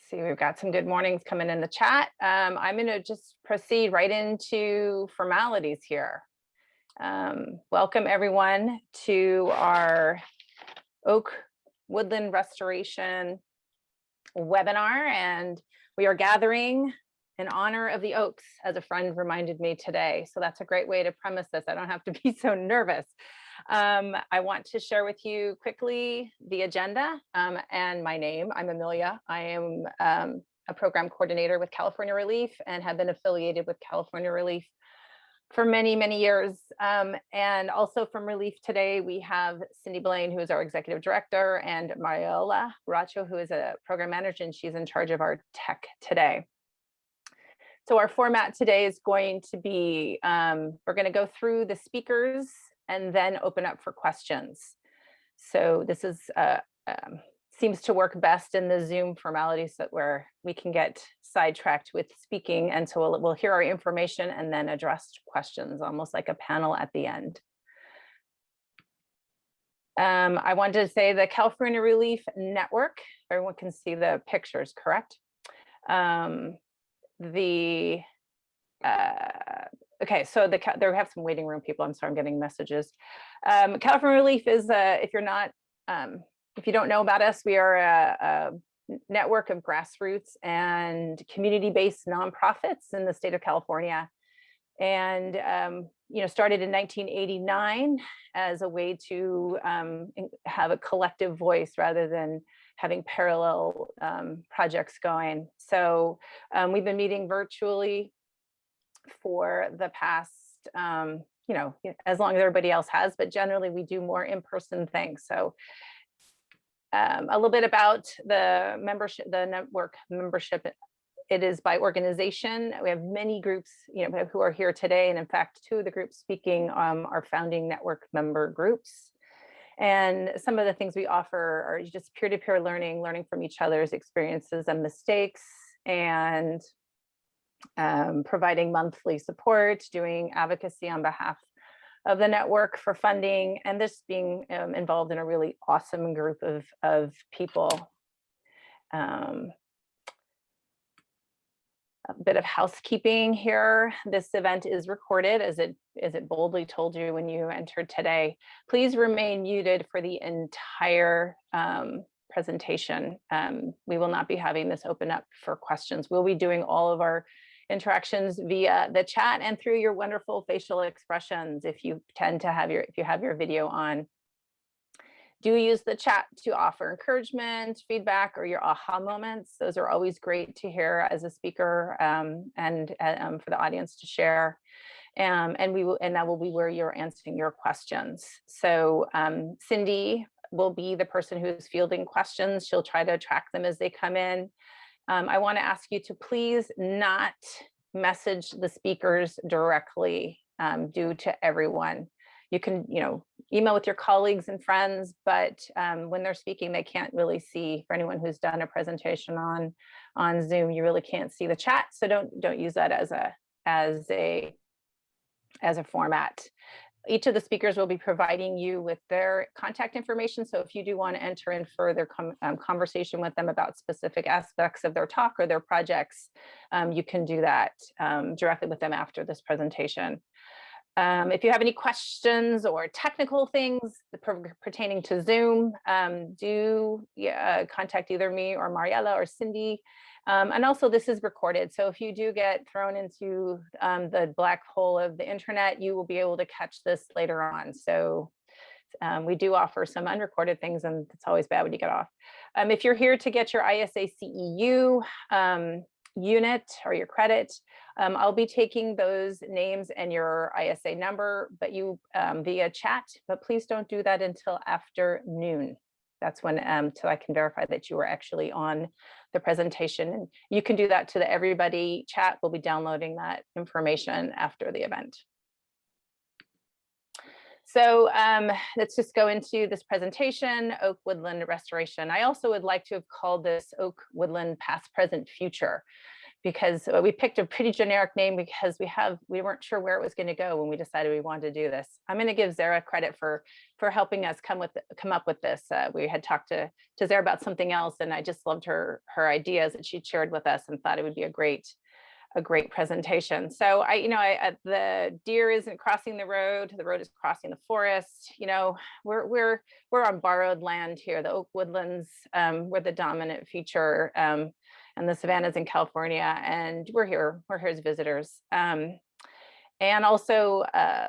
See, we've got some good mornings coming in the chat. I'm going to just proceed right into formalities here. Welcome everyone to our oak woodland restoration webinar, and we are gathering in honor of the oaks, as a friend reminded me today. So that's a great way to premise this. I don't have to be so nervous. I want to share with you quickly the agenda and my name. I'm Amelia. I am a program coordinator with California Relief and have been affiliated with California Relief for many, many years. And also from Relief today, we have Cindy Blaine, who is our executive director, and Mariola Bracho, who is a program manager, and she's in charge of our tech today. So our format today is going to be, we're going to go through the speakers and then open up for questions. So this is seems to work best in the Zoom formalities, that where we can get sidetracked with speaking. And so we'll hear our information and then address questions, almost like a panel at the end. I wanted to say the California Relief Network, everyone can see the pictures, correct? Okay, so there have some waiting room people. I'm sorry, I'm getting messages. California Relief is if you don't know about us, we are a network of grassroots and community-based nonprofits in the state of California, and started in 1989 as a way to have a collective voice rather than having parallel projects going. So we've been meeting virtually for the past, as long as everybody else has, but generally we do more in-person things. So a little bit about the membership, the network membership. It is by organization. We have many groups, who are here today. And in fact, two of the groups speaking are founding network member groups. And some of the things we offer are just peer-to-peer learning from each other's experiences and mistakes, and providing monthly support, doing advocacy on behalf of the network for funding, and this being involved in a really awesome group of people. A bit of housekeeping here. This event is recorded, as it boldly told you when you entered today. Please remain muted for the entire presentation. We will not be having this open up for questions. We'll be doing all of our interactions via the chat and through your wonderful facial expressions. If you have your video on, do use the chat to offer encouragement, feedback, or your aha moments. Those are always great to hear as a speaker, and for the audience to share. And that will be where you're answering your questions. So Cindy will be the person who is fielding questions. She'll try to track them as they come in. I want to ask you to please not message the speakers directly, due to everyone. You can, email with your colleagues and friends, but when they're speaking, they can't really see. For anyone who's done a presentation on Zoom, you really can't see the chat. So don't use that as a format. Each of the speakers will be providing you with their contact information. So if you do want to enter in further conversation with them about specific aspects of their talk or their projects, you can do that directly with them after this presentation. If you have any questions or technical things pertaining to Zoom, do contact either me or Mariella or Cindy. And also, this is recorded. So if you do get thrown into the black hole of the internet, you will be able to catch this later on. So we do offer some unrecorded things, and it's always bad when you get off. If you're here to get your ISA CEU unit or your credit, I'll be taking those names and your ISA number, but you via chat, but please don't do that until after noon. That's when, till I can verify that you were actually on the presentation. And you can do that to the everybody chat. We'll be downloading that information after the event. So let's just go into this presentation, Oak Woodland Restoration. I also would like to have called this Oak Woodland Past, Present, Future, because we picked a pretty generic name because we weren't sure where it was going to go when we decided we wanted to do this. I'm going to give Zara credit for helping us come up with this. We had talked to Zara about something else, and I just loved her ideas that she shared with us and thought it would be a great presentation. So the deer isn't crossing the road is crossing the forest. We're on borrowed land here. The oak woodlands were the dominant feature, and the savannas in California, and we're here as visitors. And also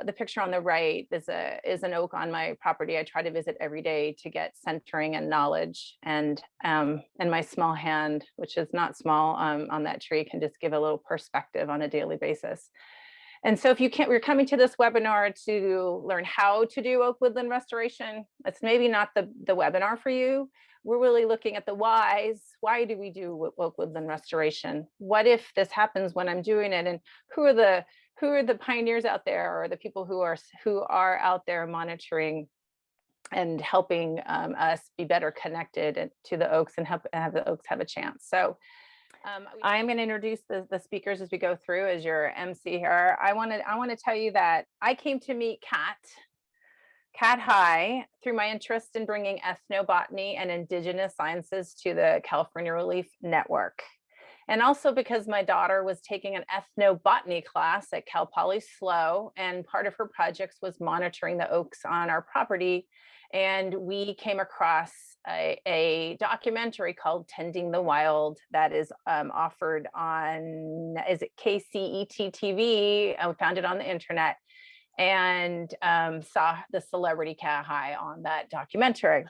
the picture on the right is an oak on my property. I try to visit every day to get centering and knowledge, and my small hand, which is not small, on that tree, can just give a little perspective on a daily basis. And so if we're coming to this webinar to learn how to do oak woodland restoration, it's maybe not the webinar for you. We're really looking at the whys. Why do we do oak woodland restoration? What if this happens when I'm doing it? And who are the pioneers out there, or the people who are out there monitoring and helping us be better connected to the oaks and have the oaks have a chance? So I'm going to introduce the speakers as we go through as your MC here. I want to tell you that I came to meet Cat High through my interest in bringing ethnobotany and indigenous sciences to the California Relief Network. And also because my daughter was taking an ethnobotany class at Cal Poly SLO, and part of her projects was monitoring the oaks on our property. And we came across a documentary called Tending the Wild that is offered on, is it KCET TV? I found it on the internet, and saw the celebrity Cat High on that documentary.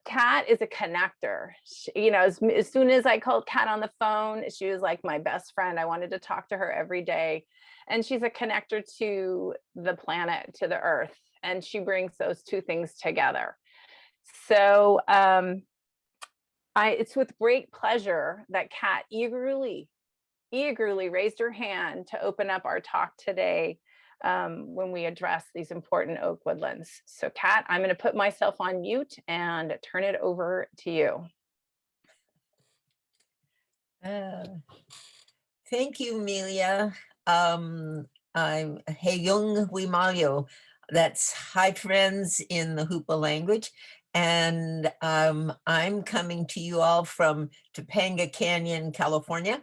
Cat is a connector. As soon as I called Cat on the phone, she was like my best friend. I wanted to talk to her every day. And she's a connector to the planet, to the earth. And she brings those two things together. So it's with great pleasure that Cat eagerly raised her hand to open up our talk today when we address these important oak woodlands. So Cat, I'm going to put myself on mute and turn it over to you. Thank you, Amelia. I'm Heyung Wimalyo. That's hi friends in the Hoopa language. And I'm coming to you all from Topanga Canyon, California,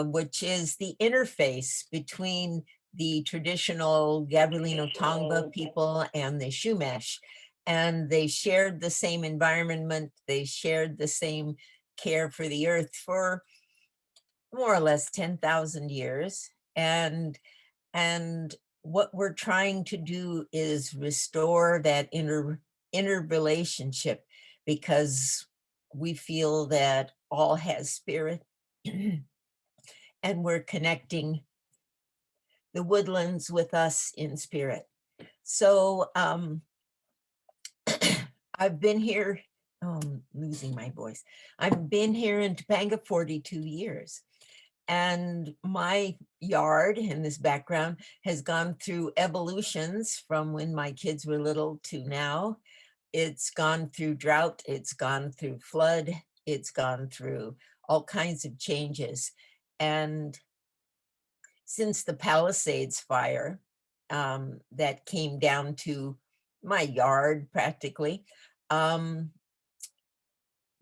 which is the interface between the traditional Gabrielino Tongva people and the Chumash. And they shared the same environment. They shared the same care for the earth for more or less 10,000 years. And what we're trying to do is restore that inner relationship, because we feel that all has spirit and we're connecting the woodlands with us in spirit. So I've been here, I'm losing my voice. I've been here in Topanga 42 years. And my yard in this background has gone through evolutions from when my kids were little to now. It's gone through drought, it's gone through flood, it's gone through all kinds of changes. And since the Palisades fire that came down to my yard practically, we're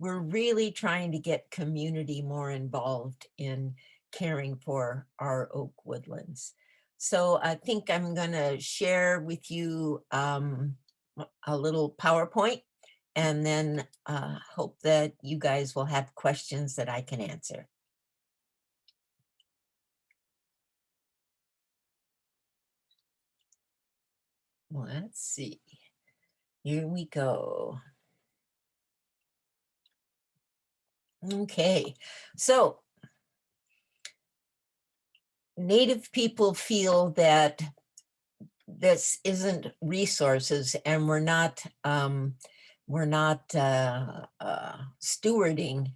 really trying to get community more involved in caring for our oak woodlands. So I think I'm going to share with you a little PowerPoint, and then hope that you guys will have questions that I can answer. Let's see. Here we go. Okay, so Native people feel that this isn't resources, and we're not stewarding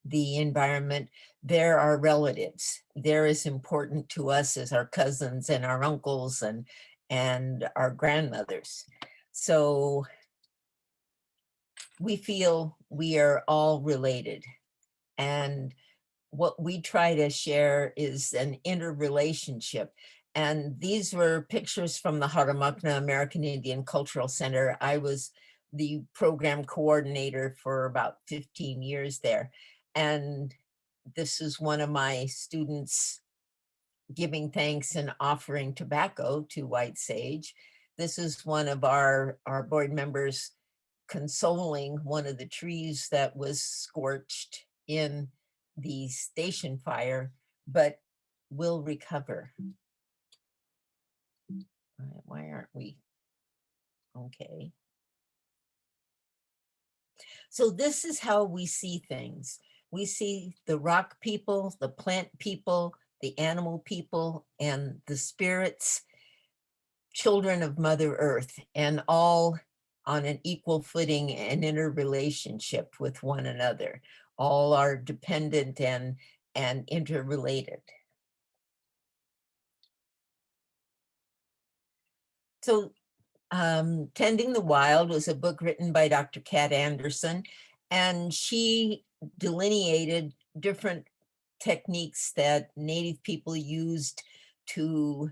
the environment. They're our relatives. They're as important to us as our cousins and our uncles and our grandmothers. So we feel we are all related. And what we try to share is an interrelationship. And these were pictures from the Haramakna American Indian Cultural Center. I was the program coordinator for about 15 years there. And this is one of my students giving thanks and offering tobacco to white sage. This is one of our board members consoling one of the trees that was scorched in the station fire, but will recover. Why aren't we? Okay. So this is how we see things. We see the rock people, the plant people, the animal people, and the spirits, children of Mother Earth, and all on an equal footing and interrelationship with one another. All are dependent and interrelated. So Tending the Wild was a book written by Dr. Kat Anderson, and she delineated different techniques that Native people used to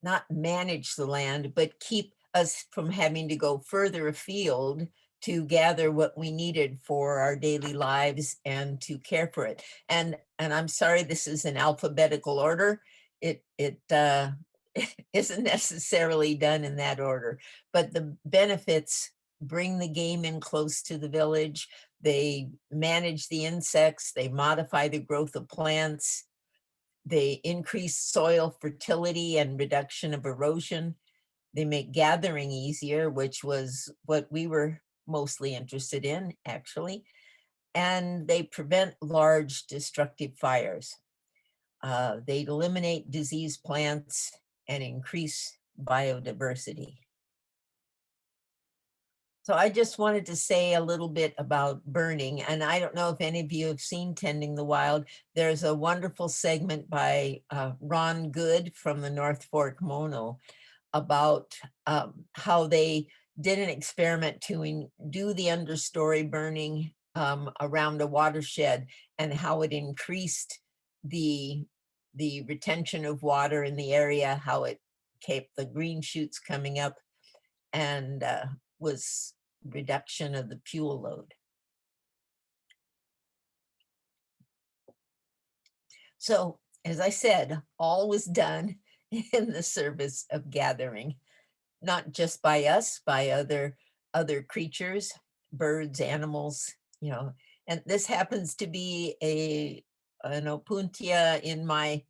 not manage the land, but keep us from having to go further afield to gather what we needed for our daily lives and to care for it. And I'm sorry, this is in alphabetical order. It isn't necessarily done in that order, but the benefits bring the game in close to the village. They manage the insects, they modify the growth of plants, they increase soil fertility and reduction of erosion. They make gathering easier, which was what we were mostly interested in, actually. And they prevent large destructive fires. They eliminate disease plants and increase biodiversity. So I just wanted to say a little bit about burning. And I don't know if any of you have seen Tending the Wild. There's a wonderful segment by Ron Good from the North Fork Mono about how they did an experiment to do the understory burning around a watershed, and how it increased the retention of water in the area, how it kept the green shoots coming up, and was reduction of the fuel load. So, as I said, all was done in the service of gathering, not just by us, by other creatures, birds, animals, you know. And this happens to be an opuntia in my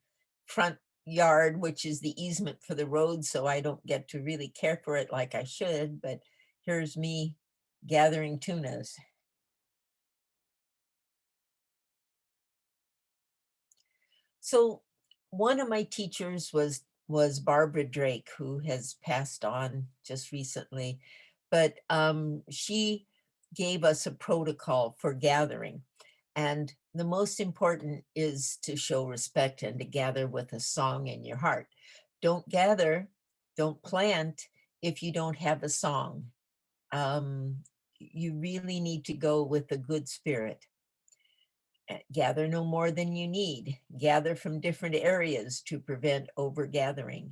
front yard, which is the easement for the road, so I don't get to really care for it like I should, but here's me gathering tunas. So one of my teachers was Barbara Drake, who has passed on just recently, but she gave us a protocol for gathering. And the most important is to show respect and to gather with a song in your heart. Don't gather, don't plant if you don't have a song. You really need to go with a good spirit. Gather no more than you need. Gather from different areas to prevent overgathering.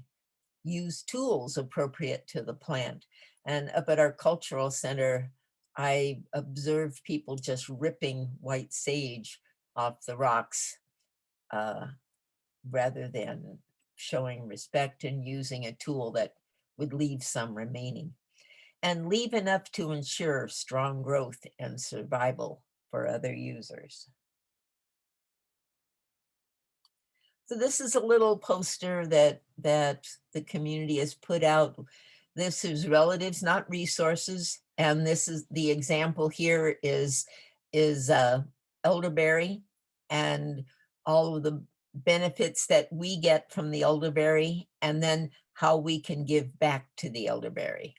Use tools appropriate to the plant. And up at our cultural center, I observed people just ripping white sage off the rocks rather than showing respect and using a tool that would leave some remaining. And leave enough to ensure strong growth and survival for other users. So this is a little poster that the community has put out. This is relatives, not resources. And this is the example here is elderberry and all of the benefits that we get from the elderberry, and then how we can give back to the elderberry.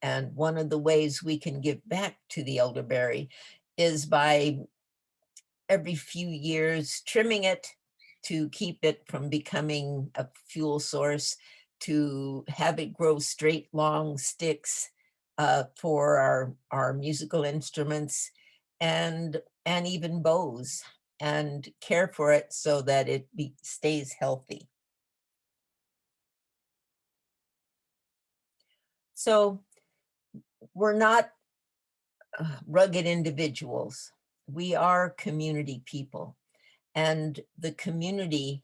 And one of the ways we can give back to the elderberry is by every few years trimming it to keep it from becoming a fuel source, to have it grow straight, long sticks, for our musical instruments and even bows, and care for it so that it stays healthy. So we're not rugged individuals. We are community people, and the community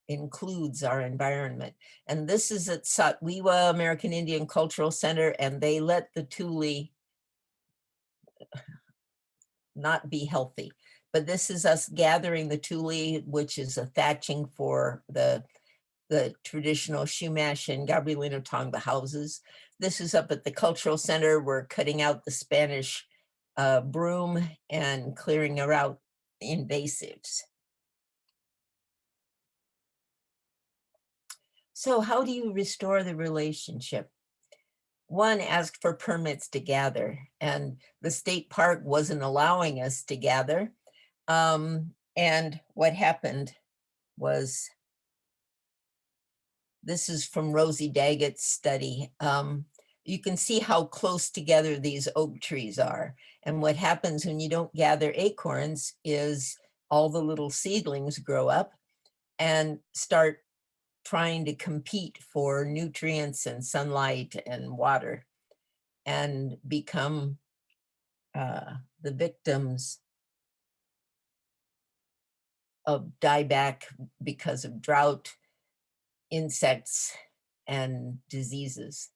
includes our environment. And this is at Satwiwa American Indian Cultural Center, and they let the tule not be healthy. But this is us gathering the tule, which is a thatching for the traditional Shumash and Gabrielino Tongva houses. This is up at the Cultural Center. We're cutting out the Spanish broom and clearing out invasives. So how do you restore the relationship? One, asked for permits to gather, and the state park wasn't allowing us to gather. And what happened was, this is from Rosie Daggett's study. You can see how close together these oak trees are. And what happens when you don't gather acorns is all the little seedlings grow up and start trying to compete for nutrients and sunlight and water, and become the victims of dieback because of drought, insects, and diseases.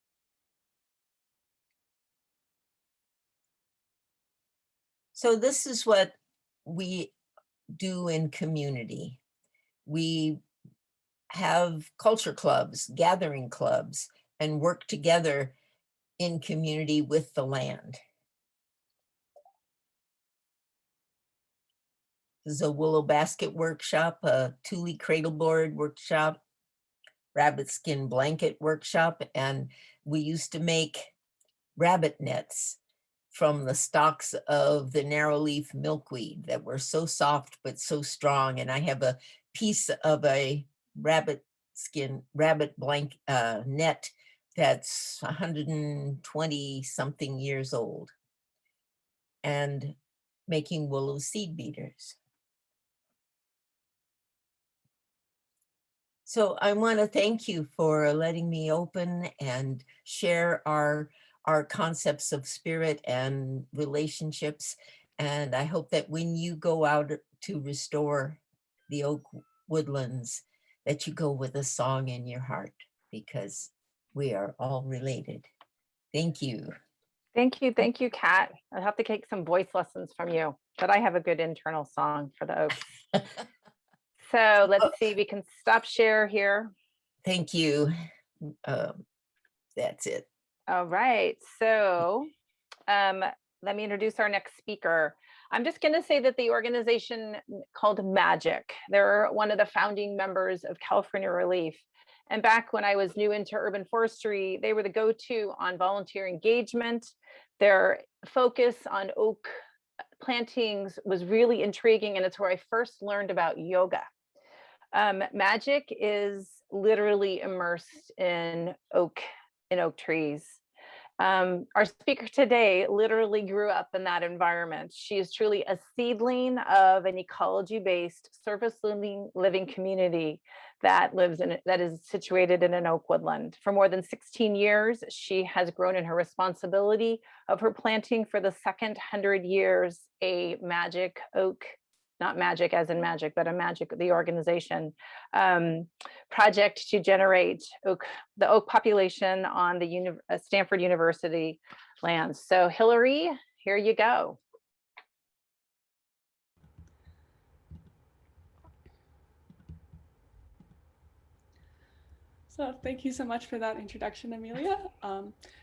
So this is what we do in community. We have culture clubs, gathering clubs, and work together in community with the land. This is a willow basket workshop, a tule cradleboard workshop, rabbit skin blanket workshop, and we used to make rabbit nets from the stalks of the narrowleaf milkweed that were so soft but so strong. And I have a piece of a rabbit net that's 120 something years old, and making willow seed beaters. So I want to thank you for letting me open and share our concepts of spirit and relationships. And I hope that when you go out to restore the oak woodlands, that you go with a song in your heart, because we are all related. Thank you. Thank you, Kat. I'll have to take some voice lessons from you, but I have a good internal song for the oaks. So let's see, we can stop share here. Thank you. That's it. All right, so let me introduce our next speaker. I'm just going to say that the organization called Magic, they're one of the founding members of California Relief. And back when I was new into urban forestry, they were the go-to on volunteer engagement. Their focus on oak plantings was really intriguing, and it's where I first learned about yoga. Magic is literally immersed in oak trees. Our speaker today literally grew up in that environment. She is truly a seedling of an ecology-based surface living community that is situated in an oak woodland. For more than 16 years, she has grown in her responsibility of her planting for the second 100 years a magic oak, not magic as in magic, but the organization, project to generate the oak population on the Stanford University lands. So Hillary, here you go. So thank you so much for that introduction, Amelia.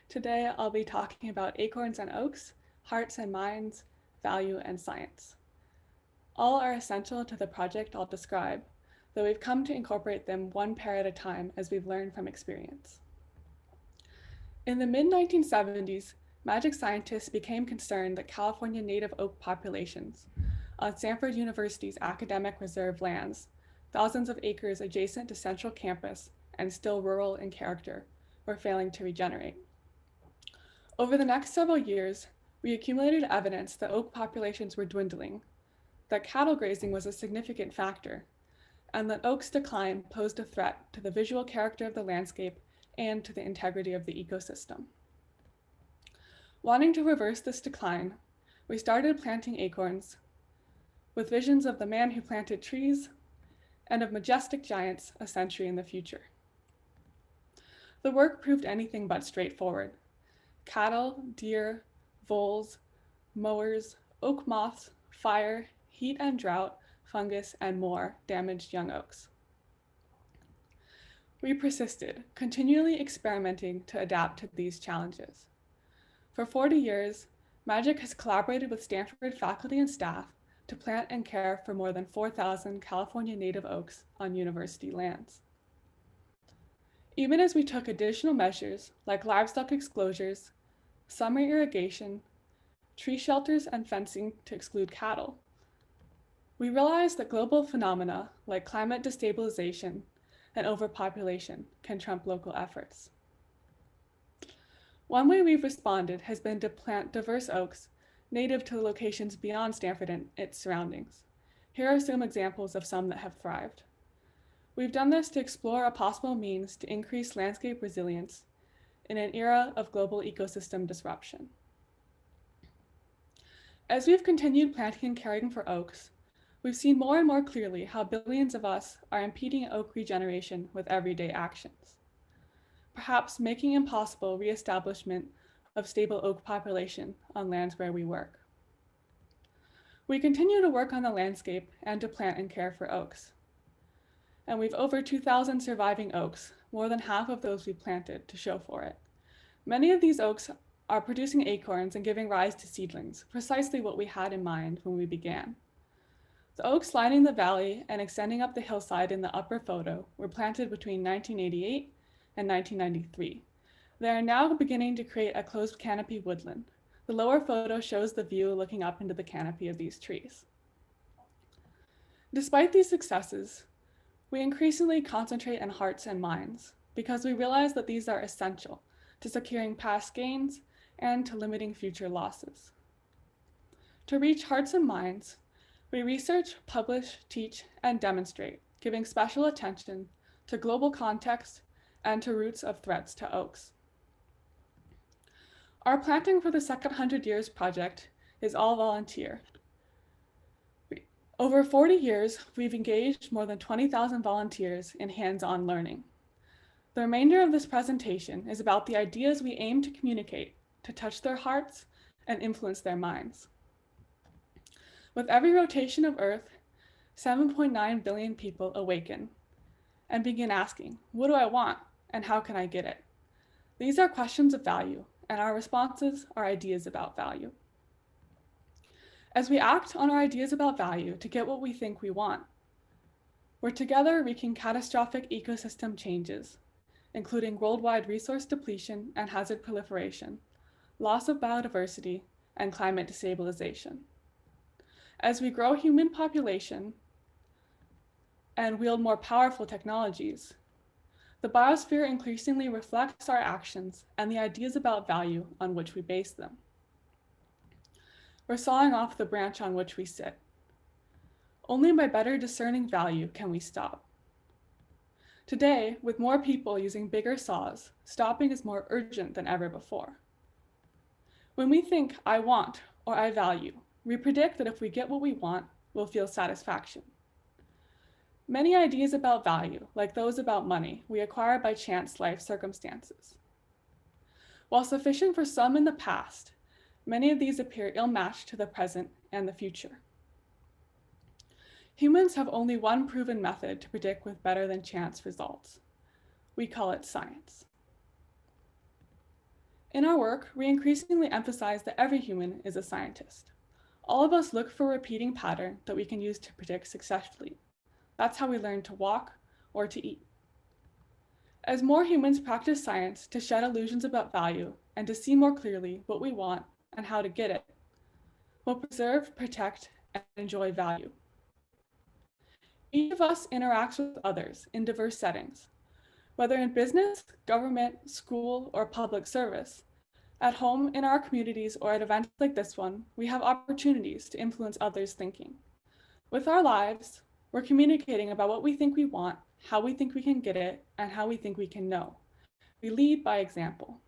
Today I'll be talking about acorns and oaks, hearts and minds, value and science. All are essential to the project I'll describe, though we've come to incorporate them one pair at a time as we've learned from experience. In the mid-1970s, Magic scientists became concerned that California native oak populations on Stanford University's academic reserve lands, thousands of acres adjacent to Central Campus and still rural in character, were failing to regenerate. Over the next several years, we accumulated evidence that oak populations were dwindling, that cattle grazing was a significant factor, and that oak's decline posed a threat to the visual character of the landscape and to the integrity of the ecosystem. Wanting to reverse this decline, we started planting acorns with visions of the man who planted trees and of majestic giants a century in the future. The work proved anything but straightforward. Cattle, deer, voles, mowers, oak moths, fire, heat and drought, fungus, and more damaged young oaks. We persisted, continually experimenting to adapt to these challenges. For 40 years, Magic has collaborated with Stanford faculty and staff to plant and care for more than 4,000 California native oaks on university lands. Even as we took additional measures like livestock exclosures, summer irrigation, tree shelters, and fencing to exclude cattle, we realized that global phenomena like climate destabilization and overpopulation can trump local efforts. One way we've responded has been to plant diverse oaks native to locations beyond Stanford and its surroundings. Here are some examples of some that have thrived. We've done this to explore a possible means to increase landscape resilience in an era of global ecosystem disruption. As we've continued planting and caring for oaks, we've seen more and more clearly how billions of us are impeding oak regeneration with everyday actions, perhaps making impossible reestablishment of stable oak population on lands where we work. We continue to work on the landscape and to plant and care for oaks. And we've over 2,000 surviving oaks, more than half of those we planted, to show for it. Many of these oaks are producing acorns and giving rise to seedlings, precisely what we had in mind when we began. The oaks lining the valley and extending up the hillside in the upper photo were planted between 1988 and 1993. They are now beginning to create a closed canopy woodland. The lower photo shows the view looking up into the canopy of these trees. Despite these successes, we increasingly concentrate on hearts and minds because we realize that these are essential to securing past gains and to limiting future losses. To reach hearts and minds, we research, publish, teach, and demonstrate, giving special attention to global context and to roots of threats to oaks. Our Planting for the Second 100 Years project is all volunteer. Over 40 years, we've engaged more than 20,000 volunteers in hands-on learning. The remainder of this presentation is about the ideas we aim to communicate to touch their hearts and influence their minds. With every rotation of Earth, 7.9 billion people awaken and begin asking, what do I want and how can I get it? These are questions of value, and our responses are ideas about value. As we act on our ideas about value to get what we think we want, we're together wreaking catastrophic ecosystem changes, including worldwide resource depletion and hazard proliferation, loss of biodiversity, and climate destabilization. As we grow human population and wield more powerful technologies, the biosphere increasingly reflects our actions and the ideas about value on which we base them. We're sawing off the branch on which we sit. Only by better discerning value can we stop. Today, with more people using bigger saws, stopping is more urgent than ever before. When we think, I want or I value, we predict that if we get what we want, we'll feel satisfaction. Many ideas about value, like those about money, we acquire by chance life circumstances. While sufficient for some in the past, many of these appear ill-matched to the present and the future. Humans have only one proven method to predict with better than chance results. We call it science. In our work, we increasingly emphasize that every human is a scientist. All of us look for a repeating pattern that we can use to predict successfully. That's how we learn to walk or to eat. As more humans practice science to shed illusions about value and to see more clearly what we want and how to get it, we'll preserve, protect, and enjoy value. Each of us interacts with others in diverse settings. Whether in business, government, school, or public service, At home, in our communities, or at events like this one, we have opportunities to influence others' thinking. With our lives, we're communicating about what we think we want, how we think we can get it, and how we think we can know. We lead by example.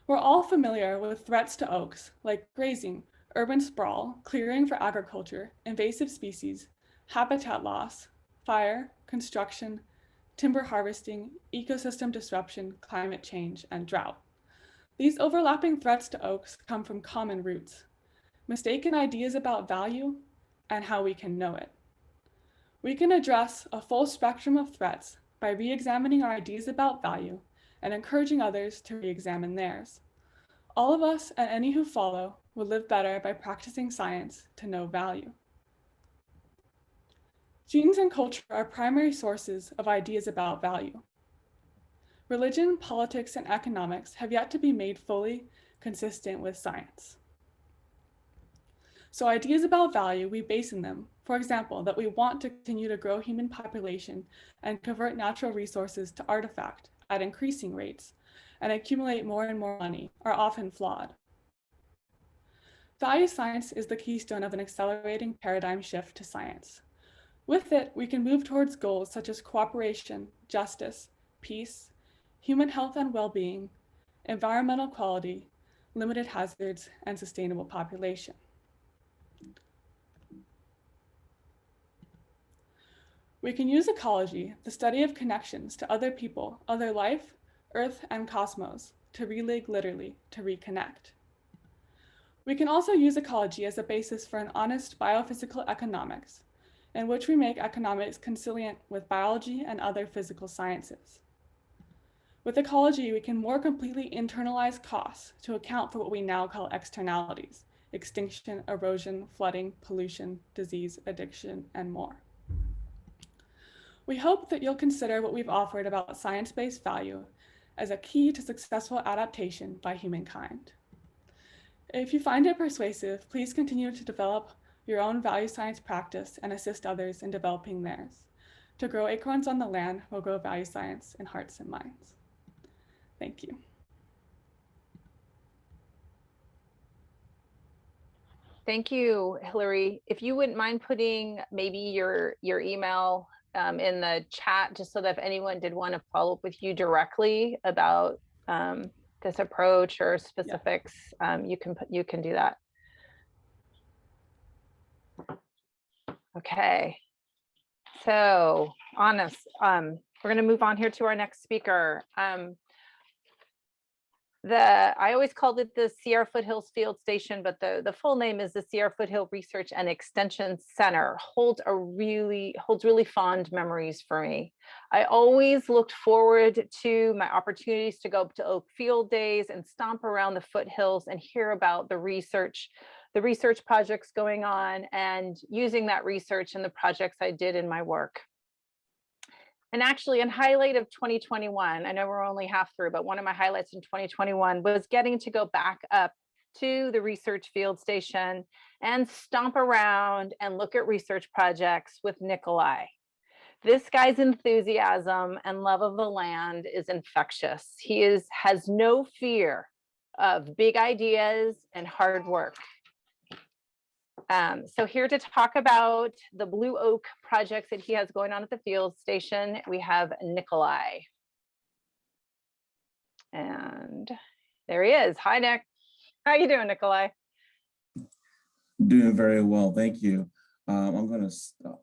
We're all familiar with threats to oaks, like grazing, urban sprawl, clearing for agriculture, invasive species, habitat loss, fire, construction, timber harvesting, ecosystem disruption, climate change, and drought. These overlapping threats to oaks come from common roots: mistaken ideas about value and how we can know it. We can address a full spectrum of threats by re-examining our ideas about value and encouraging others to re-examine theirs. All of us and any who follow will live better by practicing science to know value. Genes and culture are primary sources of ideas about value. Religion, politics, and economics have yet to be made fully consistent with science. So ideas about value, we base in them. For example, that we want to continue to grow human population and convert natural resources to artifact at increasing rates and accumulate more and more money, are often flawed. Value science is the keystone of an accelerating paradigm shift to science. With it, we can move towards goals such as cooperation, justice, peace, human health and well-being, environmental quality, limited hazards, and sustainable population. We can use ecology, the study of connections to other people, other life, Earth, and cosmos, to relate literally, to reconnect. We can also use ecology as a basis for an honest biophysical economics, in which we make economics conciliant with biology and other physical sciences. With ecology, we can more completely internalize costs to account for what we now call externalities: extinction, erosion, flooding, pollution, disease, addiction, and more. We hope that you'll consider what we've offered about science-based value as a key to successful adaptation by humankind. If you find it persuasive, please continue to develop your own value science practice and assist others in developing theirs. To grow acorns on the land, we'll grow value science in hearts and minds. Thank you. Thank you, Hillary. If you wouldn't mind putting maybe your email in the chat, just so that if anyone did want to follow up with you directly about this approach or specifics, you can do that. Okay. So honest, we're going to move on here to our next speaker. I always called it the Sierra Foothills Field Station, but the full name is the Sierra Foothill Research and Extension Center. Holds really fond memories for me. I always looked forward to my opportunities to go up to Oak Field Days and stomp around the foothills and hear about the research projects going on, and using that research in the projects I did in my work. And actually, a highlight of 2021, I know we're only half through, but one of my highlights in 2021 was getting to go back up to the research field station and stomp around and look at research projects with Nikolai. This guy's enthusiasm and love of the land is infectious. He has no fear of big ideas and hard work. So here to talk about the Blue Oak projects that he has going on at the field station, we have Nikolai. And there he is. Hi, Nick. How you doing, Nikolai? Doing very well, thank you. I'm going to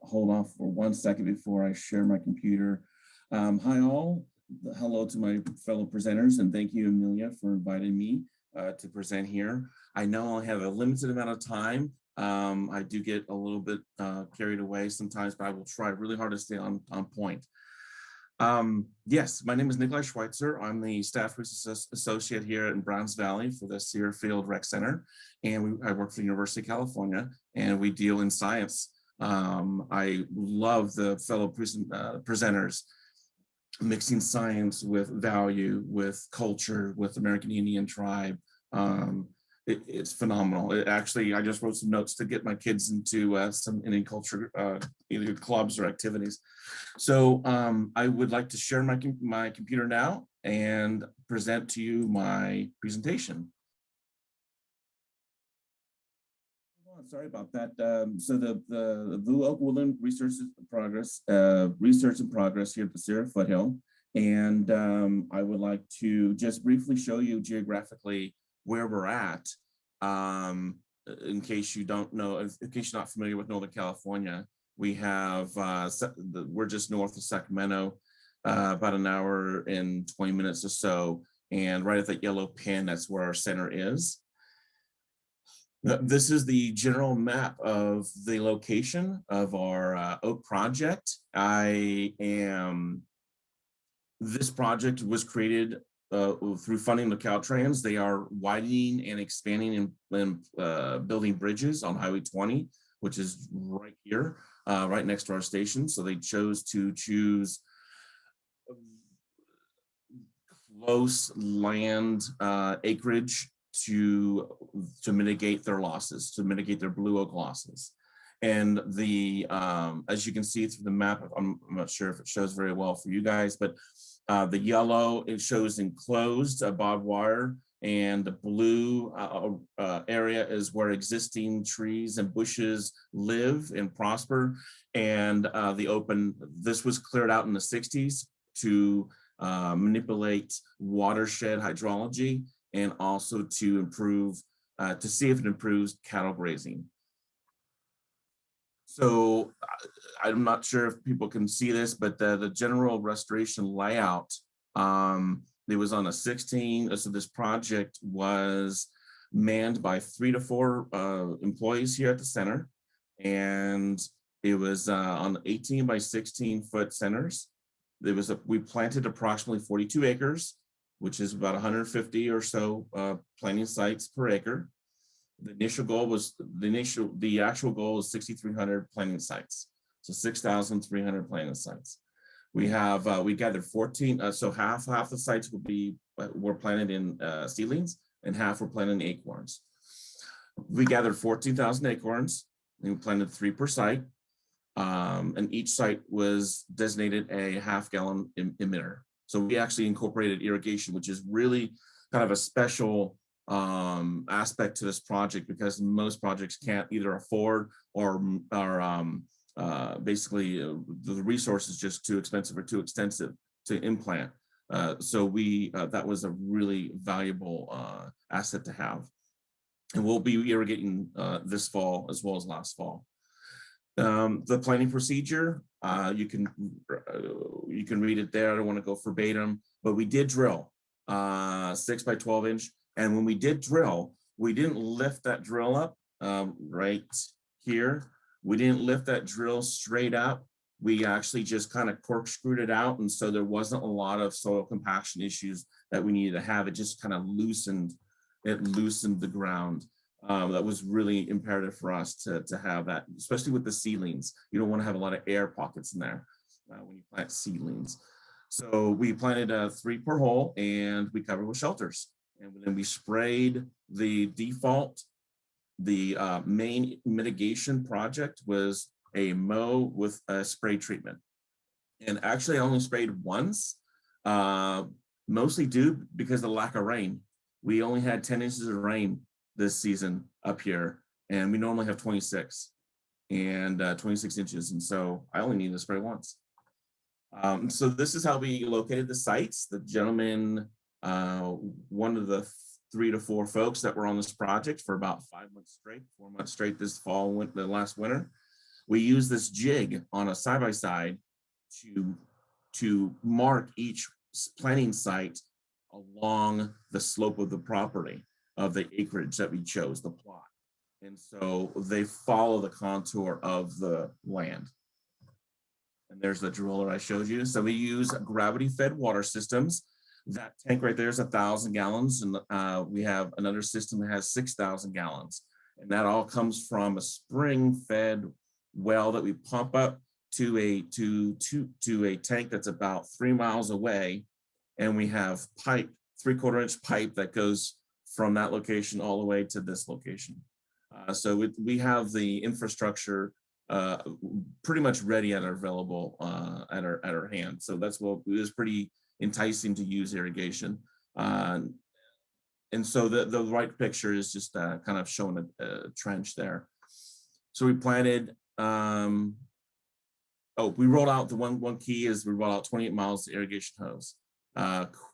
hold off for 1 second before I share my computer. Hi all, hello to my fellow presenters, and thank you, Amelia, for inviting me to present here. I know I have a limited amount of time. I do get a little bit carried away sometimes, but I will try really hard to stay on point. Yes, my name is Nikolai Schweitzer. I'm the staff research associate here in Browns Valley for the Sierra Field Rec Center, and I work for the University of California, and we deal in science. I love the fellow presenters mixing science with value, with culture, with American Indian tribe. it's phenomenal. It actually, I just wrote some notes to get my kids into some Indian culture, either clubs or activities. So I would like to share my computer now and present to you my presentation. Sorry about that. So the Blue Oak Woodland research in progress here at the Sierra Foothill. And I would like to just briefly show you geographically where we're at. In case you don't know, in case you're not familiar with Northern California, we have, we're just north of Sacramento, about an hour and 20 minutes or so. And right at that yellow pin, that's where our center is. This is the general map of the location of our oak project. This project was created through funding the Caltrans. They are widening and expanding and building bridges on Highway 20, which is right here, right next to our station. So they chose to choose close land acreage to mitigate their losses, to mitigate their blue oak losses. And the as you can see through the map, I'm not sure if it shows very well for you guys, but the yellow, it shows enclosed barbed wire, and the blue area is where existing trees and bushes live and prosper. And the open, this was cleared out in the 60s to manipulate watershed hydrology, and also to improve, to see if it improves cattle grazing. So I'm not sure if people can see this, but the general restoration layout, it was on a 16, so this project was manned by 3 to 4 employees here at the center. And it was on 18 by 16 foot centers. There was we planted approximately 42 acres, which is about 150 or so planting sites per acre. The initial goal was, the actual goal is 6,300 planting sites. So 6,300 planting sites. We have, we gathered 14, so half the sites were planted in seedlings, and half were planted in acorns. We gathered 14,000 acorns, and we planted 3 per site. And each site was designated a half-gallon emitter. So we actually incorporated irrigation, which is really kind of a special aspect to this project, because most projects can't either afford or basically the resource is just too expensive or too extensive to implant. So that was a really valuable asset to have. And we'll be irrigating this fall as well as last fall. The planting procedure, you can read it there. I don't want to go verbatim, but we did drill 6 by 12 inch. And when we did drill, we didn't lift that drill up right here. We didn't lift that drill straight up. We actually just kind of corkscrewed it out. And so there wasn't a lot of soil compaction issues that we needed to have. It just kind of loosened the ground. That was really imperative for us to have that, especially with the seedlings. You don't want to have a lot of air pockets in there when you plant seedlings. So we planted 3 per hole, and we covered with shelters. And then we sprayed the default. The main mitigation project was a mow with a spray treatment. And actually I only sprayed once, mostly due because of the lack of rain. We only had 10 inches of rain this season up here, and we normally have 26 inches. And so I only needed to spray once. So this is how we located the sites. The gentleman, one of the 3 to 4 folks that were on this project for about 5 months straight, 4 months straight this fall, the last winter, we used this jig on a side-by-side to mark each planting site along the slope of the property, of the acreage that we chose, the plot. And so they follow the contour of the land. And there's the driller I showed you. So we use gravity-fed water systems. That tank right there is 1,000 gallons, and we have another system that has 6,000 gallons. And that all comes from a spring-fed well that we pump up to a tank that's about 3 miles away. And we have pipe, 3/4 inch pipe that goes from that location all the way to this location. So we have the infrastructure pretty much ready at our available at our hand. So that's what it was pretty enticing to use irrigation. And so the right picture is just kind of showing a trench there. So we planted, we rolled out the one key is we rolled out 28 miles of irrigation hose,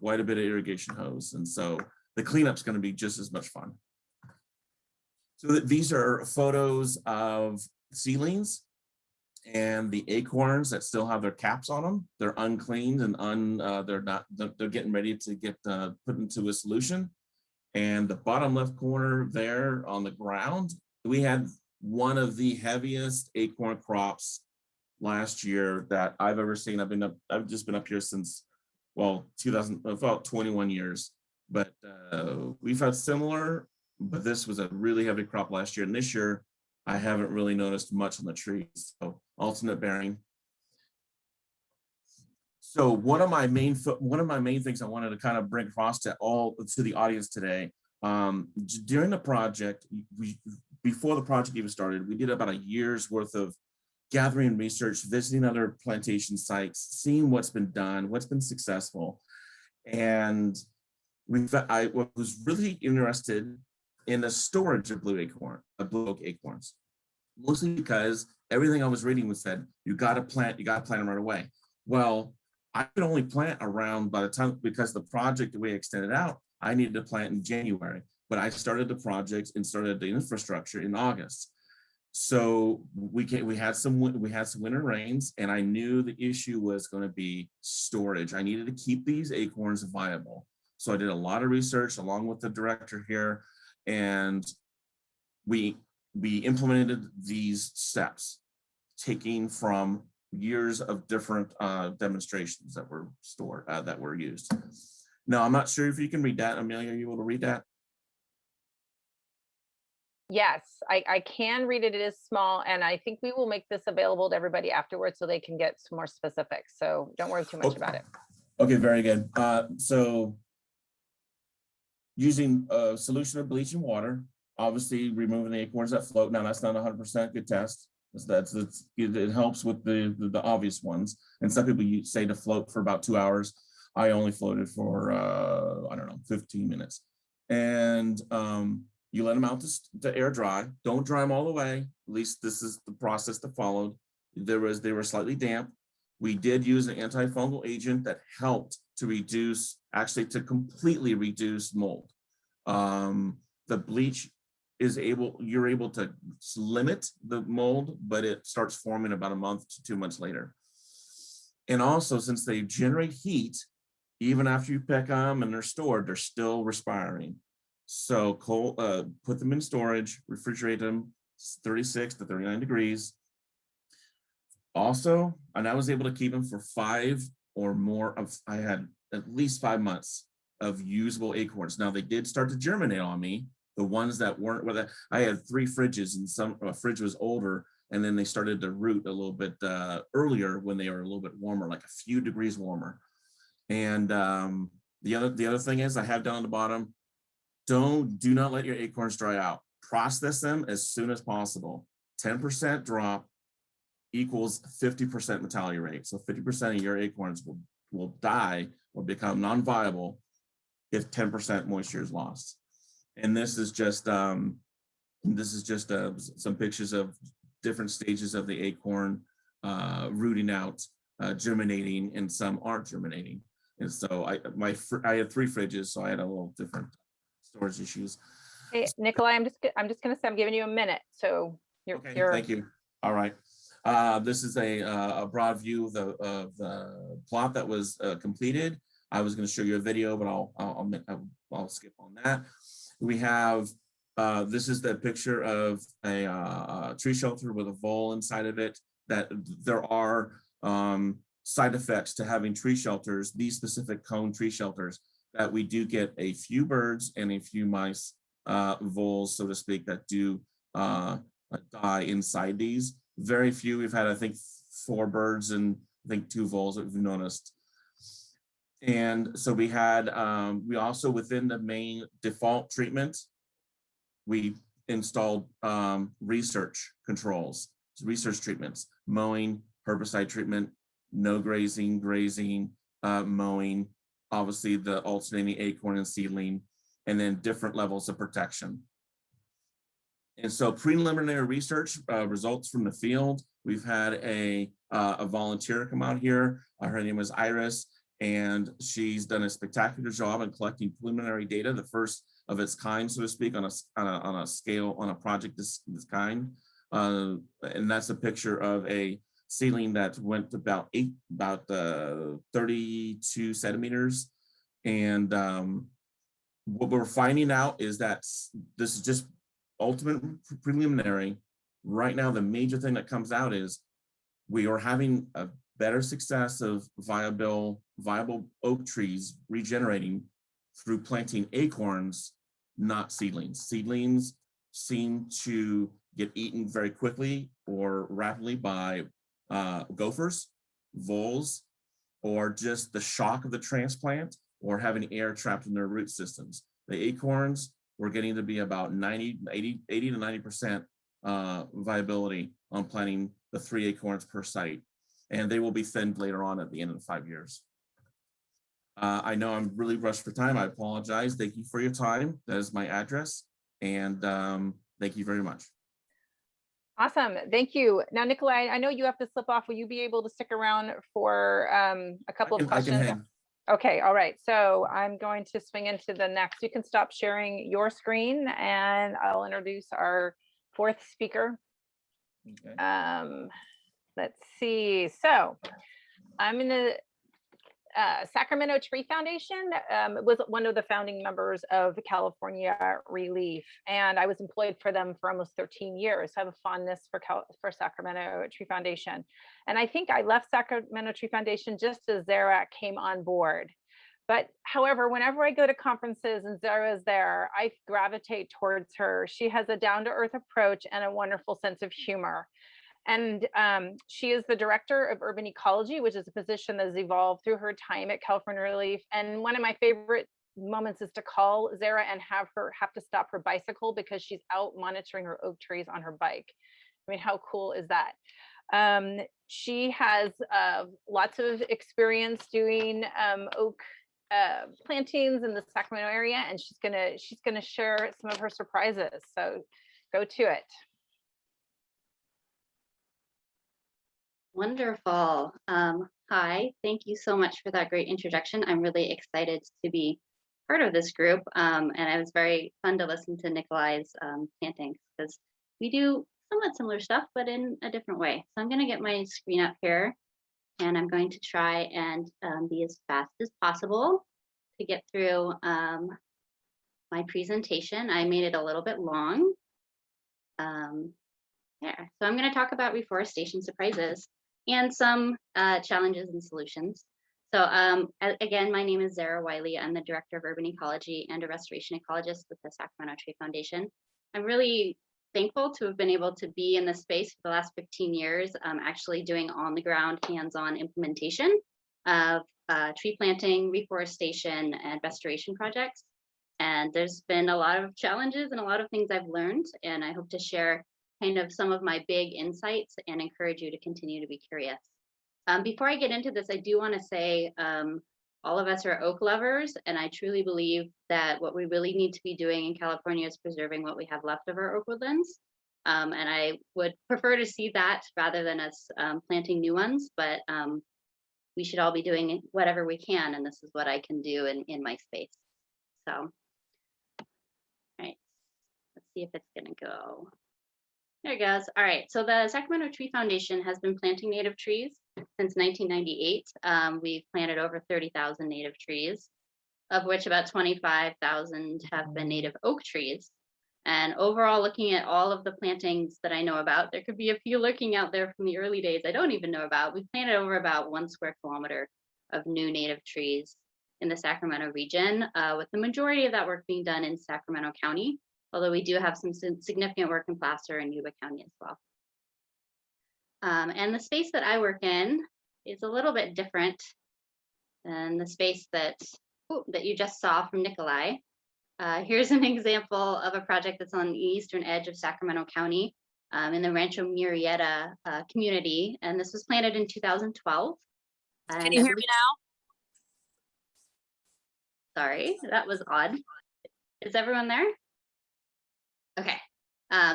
quite a bit of irrigation hose. And so the cleanup's going to be just as much fun. So these are photos of seedlings and the acorns that still have their caps on them. They're uncleaned and they're getting ready to get put into a solution. And the bottom left corner there on the ground, we had one of the heaviest acorn crops last year that I've ever seen. I've just been up here since, well, about 21 years, but we've had similar, but this was a really heavy crop last year. And this year, I haven't really noticed much on the trees. So alternate bearing. So one of my main things I wanted to kind of bring across to the audience today, during the project, before the project even started, we did about a year's worth of gathering research, visiting other plantation sites, seeing what's been done, what's been successful. And I was really interested in the storage of blue oak acorns, mostly because everything I was reading was said, you got to plant them right away. Well, I could only plant around by the time, because the project, the way I extended out, I needed to plant in January, but I started the project and started the infrastructure in August. So we had some winter rains, and I knew the issue was going to be storage. I needed to keep these acorns viable. So I did a lot of research along with the director here, and we implemented these steps, taking from years of different demonstrations that were stored, that were used. Now, I'm not sure if you can read that. Amelia, are you able to read that? Yes, I can read it. It is small, and I think we will make this available to everybody afterwards so they can get some more specifics. So don't worry too much about it. Okay, very good. So using a solution of bleach and water, obviously removing the acorns that float. Now that's not 100% good test. It helps with the obvious ones. And some people say to float for about 2 hours. I only floated for, I don't know, 15 minutes. And you let them out to air dry. Don't dry them all the way. At least this is the process that followed. They were slightly damp. We did use an antifungal agent that helped to completely reduce mold. The bleach you're able to limit the mold, but it starts forming about a month to 2 months later. And also, since they generate heat, even after you pick them and they're stored, they're still respiring. So put them in storage, refrigerate them 36 to 39 degrees. Also, and I was able to keep them for 5 or more I had at least 5 months of usable acorns. Now they did start to germinate on me. The ones that weren't, I had 3 fridges, and a fridge was older, and then they started to root a little bit earlier when they were a little bit warmer, like a few degrees warmer. And the other thing is, I have down the bottom, do not let your acorns dry out. Process them as soon as possible. 10% drop equals 50% mortality rate. So 50% of your acorns will die or become non-viable if 10% moisture is lost. And this is just some pictures of different stages of the acorn rooting out, germinating, and some aren't germinating. And so I had 3 fridges, so I had a little different storage issues. Hey, Nikolai, I'm just going to say I'm giving you a minute. So okay, thank you. All right. This is a broad view of the plot that was completed. I was going to show you a video, but I'll skip on that. We have, this is the picture of a tree shelter with a vole inside of it. That there are side effects to having tree shelters, these specific cone tree shelters, that we do get a few birds and a few mice, voles, so to speak, that do die inside these. Very few. We've had, I think, 4 birds and I think 2 voles that we've noticed. And so we had, we also within the main default treatment, we installed research controls, research treatments, mowing, herbicide treatment, no grazing, mowing, obviously the alternating acorn and seedling, and then different levels of protection. And so preliminary research results from the field. We've had a volunteer come out here. Her name is Iris, and she's done a spectacular job in collecting preliminary data, the first of its kind, so to speak, on a scale, on a project this kind. And that's a picture of a seedling that went about 32 centimeters. And what we're finding out is that this is just ultimate preliminary. Right now, the major thing that comes out is we are having a better success of viable oak trees regenerating through planting acorns, not seedlings. Seedlings seem to get eaten very quickly or rapidly by gophers, voles, or just the shock of the transplant, or having air trapped in their root systems. The acorns, we're getting to be about 80 to 90% viability on planting the 3 acorns per site. And they will be thinned later on at the end of the 5 years. I know I'm really rushed for time. I apologize. Thank you for your time. That is my address. And thank you very much. Awesome. Thank you. Now, Nikolai, I know you have to slip off. Will you be able to stick around for a couple of questions? I can hang. Okay. All right. So I'm going to swing into the next. You can stop sharing your screen and I'll introduce our 4th speaker. Okay. Let's see. So I'm in the Sacramento Tree Foundation. Was one of the founding members of California Relief, and I was employed for them for almost 13 years. So I have a fondness for Sacramento Tree Foundation. And I think I left Sacramento Tree Foundation just as Zara came on board. But however, whenever I go to conferences and Zara is there, I gravitate towards her. She has a down-to-earth approach and a wonderful sense of humor. And she is the director of urban ecology, which is a position that has evolved through her time at California Relief. And one of my favorite moments is to call Zara and have to stop her bicycle because she's out monitoring her oak trees on her bike. I mean, how cool is that? She has lots of experience doing oak plantings in the Sacramento area, and she's gonna share some of her surprises. So go to it. Wonderful. Hi, thank you so much for that great introduction. I'm really excited to be part of this group. And it was very fun to listen to Nikolai's plantings because we do somewhat similar stuff, but in a different way. So I'm going to get my screen up here and I'm going to try and be as fast as possible to get through my presentation. I made it a little bit long. Yeah, so I'm going to talk about reforestation surprises and some challenges and solutions. So again, my name is Zara Wiley. I'm the Director of Urban Ecology and a Restoration Ecologist with the Sacramento Tree Foundation. I'm really thankful to have been able to be in this space for the last 15 years, actually doing on-the-ground, hands-on implementation of tree planting, reforestation, and restoration projects. And there's been a lot of challenges and a lot of things I've learned, and I hope to share kind of some of my big insights and encourage you to continue to be curious. Before I get into this, I do want to say all of us are oak lovers, and I truly believe that what we really need to be doing in California is preserving what we have left of our oak woodlands. And I would prefer to see that rather than us planting new ones, but we should all be doing whatever we can, and this is what I can do in my space. So, all right, let's see if it's gonna go. There it goes. All right, so the Sacramento Tree Foundation has been planting native trees since 1998. We've planted over 30,000 native trees, of which about 25,000 have been native oak trees. And overall, looking at all of the plantings that I know about, there could be a few lurking out there from the early days I don't even know about. We've planted over about 1 square kilometer of new native trees in the Sacramento region, with the majority of that work being done in Sacramento County, although we do have some significant work in Placer and Yuba County as well. And the space that I work in is a little bit different And the space that you just saw from Nikolai. Here's an example of a project that's on the eastern edge of Sacramento County in the Rancho Murrieta community. And this was planted in 2012. Can you hear me now? Sorry, that was odd. Is everyone there? Okay.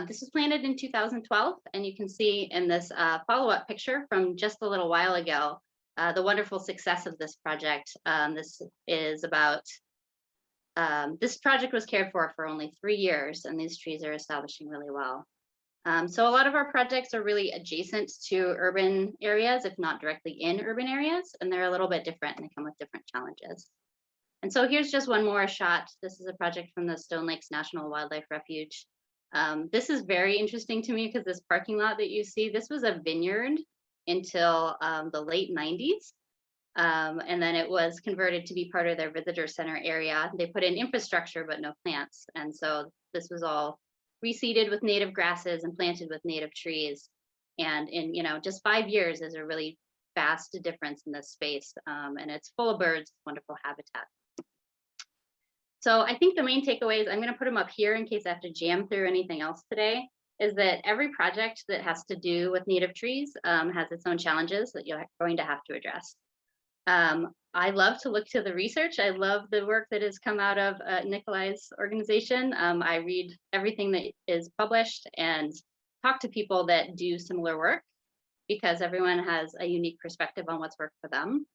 This was planted in 2012, and you can see in this follow-up picture from just a little while ago, the wonderful success of this project. This project was cared for only 3 years, and these trees are establishing really well. So a lot of our projects are really adjacent to urban areas, if not directly in urban areas, and they're a little bit different and they come with different challenges. And so here's just one more shot. This is a project from the Stone Lakes National Wildlife Refuge. This is very interesting to me because this parking lot that you see, this was a vineyard until the late 90s. And then it was converted to be part of their visitor center area. They put in infrastructure, but no plants. And so this was all reseeded with native grasses and planted with native trees. And in just 5 years, there's a really vast difference in this space. And it's full of birds, wonderful habitat. So I think the main takeaways, I'm going to put them up here in case I have to jam through anything else today, is that every project that has to do with native trees has its own challenges that you're going to have to address. I love to look to the research. I love the work that has come out of Nikolai's organization. I read everything that is published and talk to people that do similar work because everyone has a unique perspective on what's worked for them.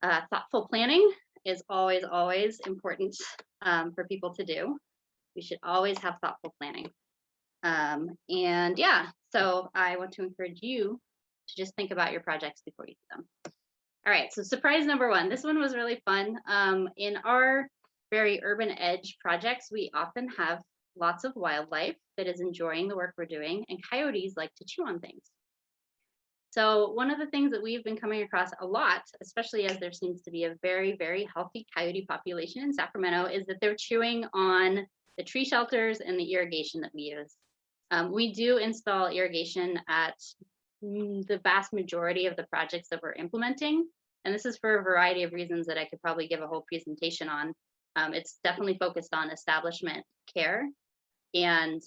Thoughtful planning is always, always important for people to do. We should always have thoughtful planning. And yeah, so I want to encourage you to just think about your projects before you do them. All right, so surprise number 1. This one was really fun. In our very urban edge projects, we often have lots of wildlife that is enjoying the work we're doing, and coyotes like to chew on things. So one of the things that we've been coming across a lot, especially as there seems to be a very, very healthy coyote population in Sacramento, is that they're chewing on the tree shelters and the irrigation that we use. We do install irrigation at the vast majority of the projects that we're implementing. And this is for a variety of reasons that I could probably give a whole presentation on. It's definitely focused on establishment care. And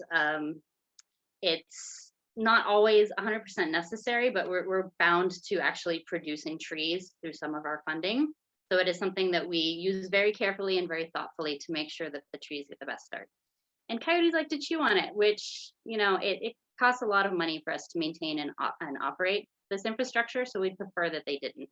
it's not always 100% necessary, but we're bound to actually producing trees through some of our funding. So it is something that we use very carefully and very thoughtfully to make sure that the trees get the best start. And coyotes like to chew on it, which, it costs a lot of money for us to maintain and operate this infrastructure. So we prefer that they didn't.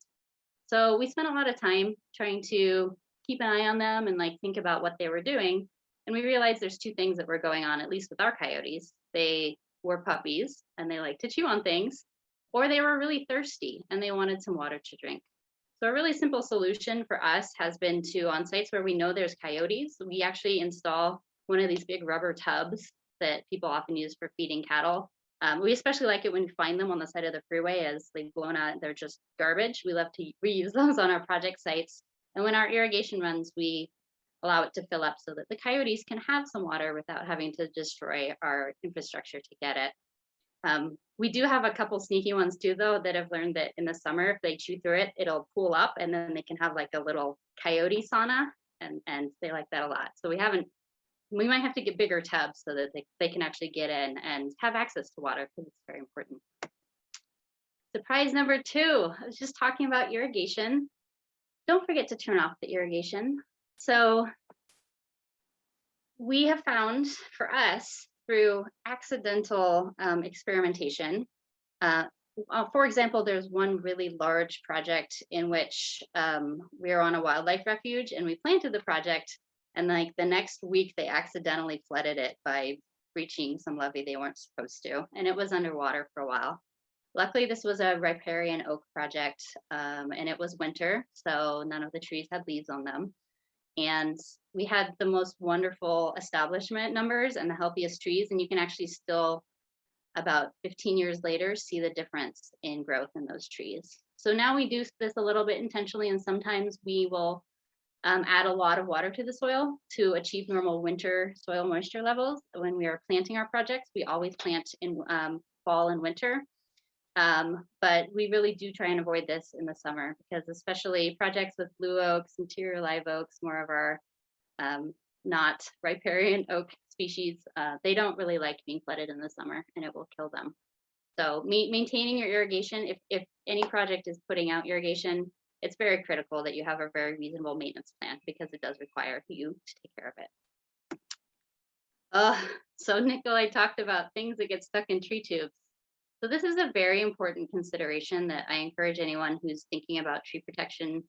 So we spent a lot of time trying to keep an eye on them and think about what they were doing. And we realized there's 2 things that were going on, at least with our coyotes. They were puppies and they like to chew on things, or they were really thirsty and they wanted some water to drink. So a really simple solution for us has been to, on sites where we know there's coyotes, we actually install one of these big rubber tubs that people often use for feeding cattle. We especially like it when we find them on the side of the freeway as they've blown out, they're just garbage. We love to reuse those on our project sites. And when our irrigation runs, we allow it to fill up so that the coyotes can have some water without having to destroy our infrastructure to get it. We do have a couple sneaky ones too, though, that have learned that in the summer, if they chew through it, it'll pool up and then they can have a little coyote sauna, and they like that a lot. So we might have to get bigger tubs so that they can actually get in and have access to water because it's very important. Surprise number 2, I was just talking about irrigation. Don't forget to turn off the irrigation. So we have found for us through accidental experimentation, for example, there's one really large project in which we are on a wildlife refuge and we planted the project, and the next week they accidentally flooded it by breaching some levee they weren't supposed to, and it was underwater for a while. Luckily, this was a riparian oak project, and it was winter, so none of the trees had leaves on them. And we had the most wonderful establishment numbers and the healthiest trees, and you can actually still, about 15 years later, see the difference in growth in those trees. So now we do this a little bit intentionally, and sometimes we will add a lot of water to the soil to achieve normal winter soil moisture levels. When we are planting our projects, we always plant in fall and winter. But we really do try and avoid this in the summer because especially projects with blue oaks, interior live oaks, more of our not riparian oak species, they don't really like being flooded in the summer and it will kill them. So maintaining your irrigation, if any project is putting out irrigation, it's very critical that you have a very reasonable maintenance plan because it does require you to take care of it. So Nikolai talked about things that get stuck in tree tubes. So this is a very important consideration that I encourage anyone who's thinking about tree protection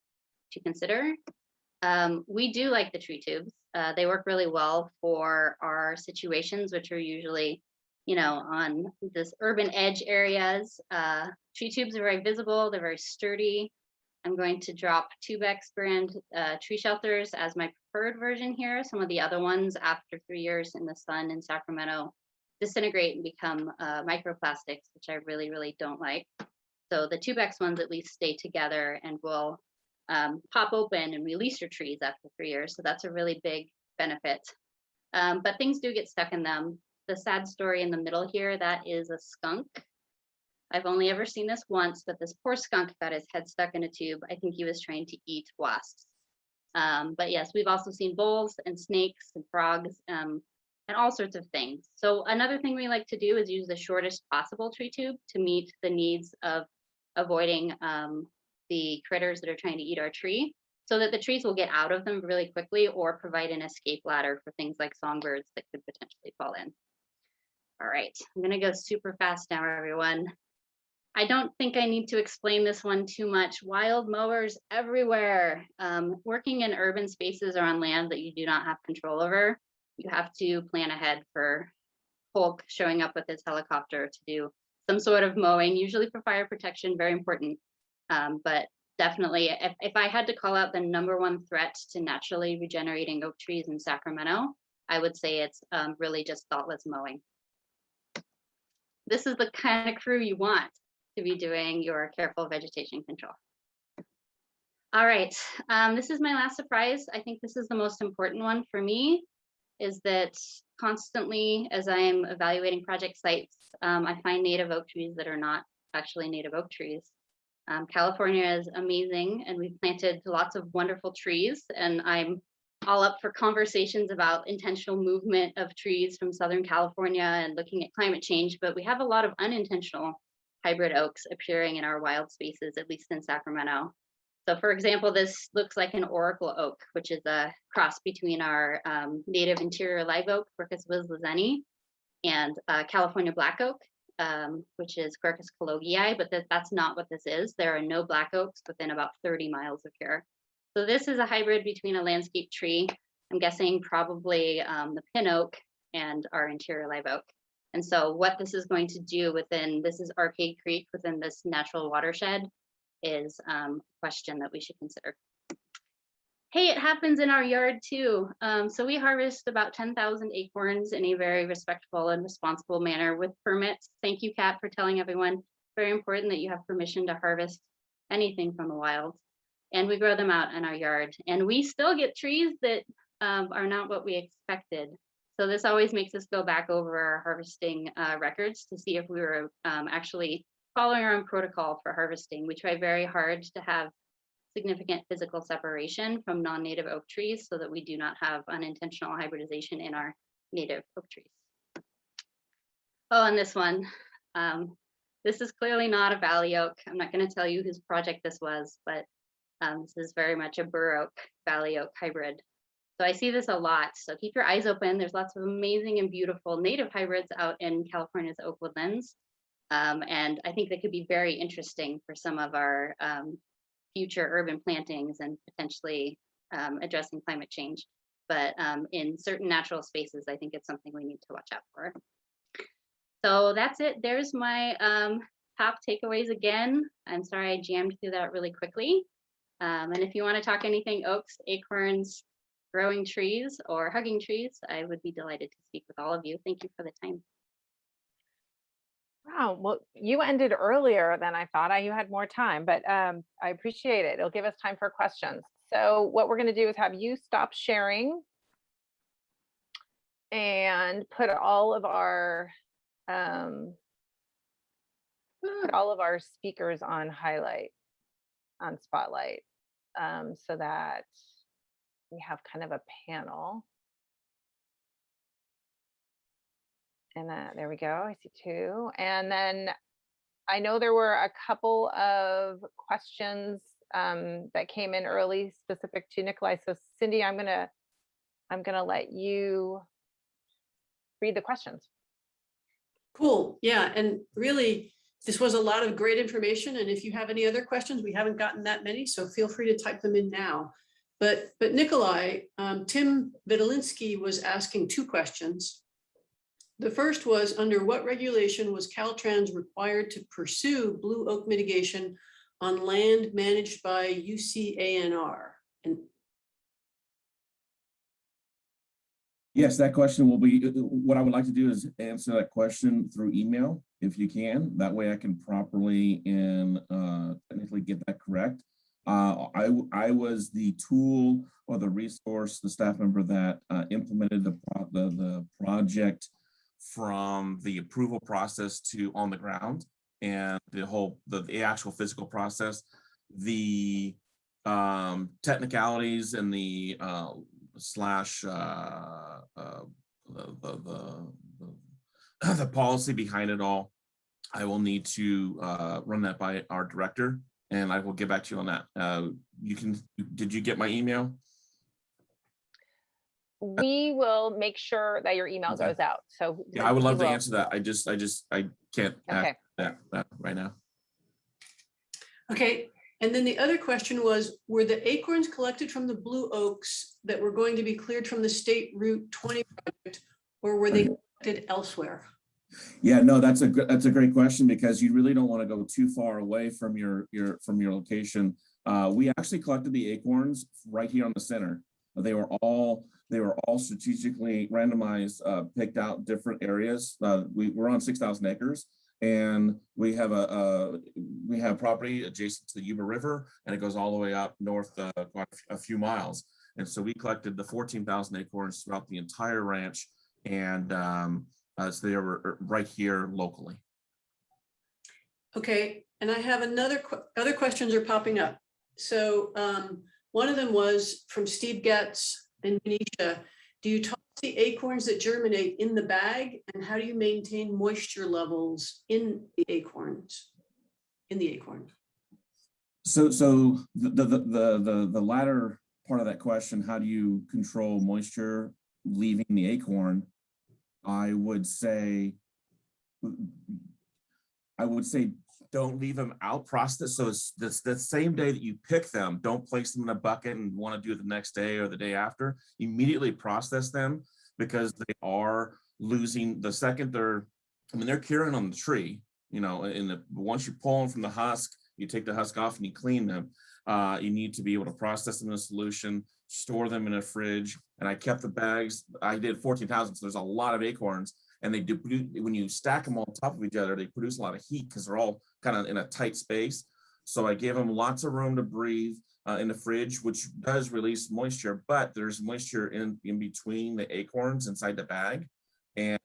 to consider. We do like the tree tubes. They work really well for our situations, which are usually, on this urban edge areas. Tree tubes are very visible. They're very sturdy. I'm going to drop Tubex brand tree shelters as my preferred version here. Some of the other ones after 3 years in the sun in Sacramento disintegrate and become microplastics, which I really, really don't like. So the Tubex ones at least stay together and will pop open and release your trees after 3 years. So that's a really big benefit. But things do get stuck in them. The sad story in the middle here, that is a skunk. I've only ever seen this once, but this poor skunk got his head stuck in a tube. I think he was trying to eat wasps. But yes, we've also seen voles and snakes and frogs and all sorts of things. So another thing we like to do is use the shortest possible tree tube to meet the needs of avoiding the critters that are trying to eat our tree, so that the trees will get out of them really quickly or provide an escape ladder for things like songbirds that could potentially fall in. All right, I'm gonna go super fast now, everyone. I don't think I need to explain this one too much. Wild mowers everywhere. Working in urban spaces or on land that you do not have control over, you have to plan ahead for Hulk showing up with his helicopter to do some sort of mowing, usually for fire protection, very important. But definitely, if I had to call out the #1 threat to naturally regenerating oak trees in Sacramento, I would say it's really just thoughtless mowing. This is the kind of crew you want to be doing your careful vegetation control. All right, this is my last surprise. I think this is the most important one for me, is that constantly as I'm evaluating project sites, I find native oak trees that are not actually native oak trees. California is amazing and we've planted lots of wonderful trees, and I'm all up for conversations about intentional movement of trees from Southern California and looking at climate change, but we have a lot of unintentional hybrid oaks appearing in our wild spaces, at least in Sacramento. So for example, this looks like an oracle oak, which is a cross between our native interior live oak, Quercus wislizeni, and California black oak, which is Quercus cologii, but that's not what this is. There are no black oaks within about 30 miles of here. So this is a hybrid between a landscape tree, I'm guessing probably the pin oak, and our interior live oak. And so what this is going to do within, this is Arcade Creek within this natural watershed, is a question that we should consider. Hey, it happens in our yard too. So we harvest about 10,000 acorns in a very respectful and responsible manner with permits. Thank you, Kat, for telling everyone. Very important that you have permission to harvest anything from the wild. And we grow them out in our yard. And we still get trees that are not what we expected. So this always makes us go back over our harvesting records to see if we were actually following our own protocol for harvesting. We try very hard to have significant physical separation from non-native oak trees so that we do not have unintentional hybridization in our native oak trees. Oh, and this one. This is clearly not a valley oak. I'm not going to tell you whose project this was, but this is very much a bur oak, valley oak hybrid. So I see this a lot. So keep your eyes open. There's lots of amazing and beautiful native hybrids out in California's oak woodlands. And I think they could be very interesting for some of our future urban plantings and potentially addressing climate change. But in certain natural spaces, I think it's something we need to watch out for. So that's it. There's my top takeaways again. I'm sorry I jammed through that really quickly. And if you want to talk anything oaks, acorns, growing trees, or hugging trees, I would be delighted to speak with all of you. Thank you for the time. Wow, well, you ended earlier than I thought. You had more time, but I appreciate it. It'll give us time for questions. So what we're going to do is have you stop sharing and put all of our put all of our speakers on spotlight, so that we have kind of a panel. And there we go. I see two. And then I know there were a couple of questions that came in early specific to Nikolai. So Cindy, I'm gonna let you read the questions. Cool. Yeah. And really, this was a lot of great information. And if you have any other questions, we haven't gotten that many, so feel free to type them in now. But Nikolai, Tim Vitalinsky was asking two questions. The first was, under what regulation was Caltrans required to pursue blue oak mitigation on land managed by UCANR? And Yes, that question will be, what I would like to do is answer that question through email, if you can. That way I can properly and technically get that correct. I was the tool or the resource, the staff member that implemented the project from the approval process to on the ground, and the actual physical process. The technicalities and the the policy behind it all, I will need to run that by our director, and I will get back to you on that. Did you get my email? We will make sure that your email goes out. So yeah, I would love to answer that. I can't okay. that right now. okay. And then the other question was, were the acorns collected from the blue oaks that were going to be cleared from the State Route 20 project, or were they collected elsewhere? Yeah, no, that's a great question, because you really don't want to go too far away from your location. We actually collected the acorns right here on the center. They were all strategically randomized, picked out different areas. We're on 6,000 acres. And we have property adjacent to the Yuba River, and it goes all the way up north quite a few miles. And so we collected the 14,000 acorns throughout the entire ranch, and so they were right here locally. Okay, and I have other questions are popping up. So one of them was from Steve Getz in Benicia. Do you toss the acorns that germinate in the bag, and how do you maintain moisture levels in the acorns? So the latter part of that question, how do you control moisture leaving the acorn? I would say don't leave them out processed. So it's the same day that you pick them, don't place them in a bucket and want to do it the next day or the day after. Immediately process them, because they are losing the second they're curing on the tree, once you pull them from the husk, you take the husk off and you clean them. You need to be able to process them in a solution, store them in a fridge. And I kept the bags, I did 14,000, so there's a lot of acorns, and they do, when you stack them on top of each other, they produce a lot of heat because they're all kind of in a tight space. So I gave them lots of room to breathe in the fridge, which does release moisture, but there's moisture in between the acorns inside the bag. And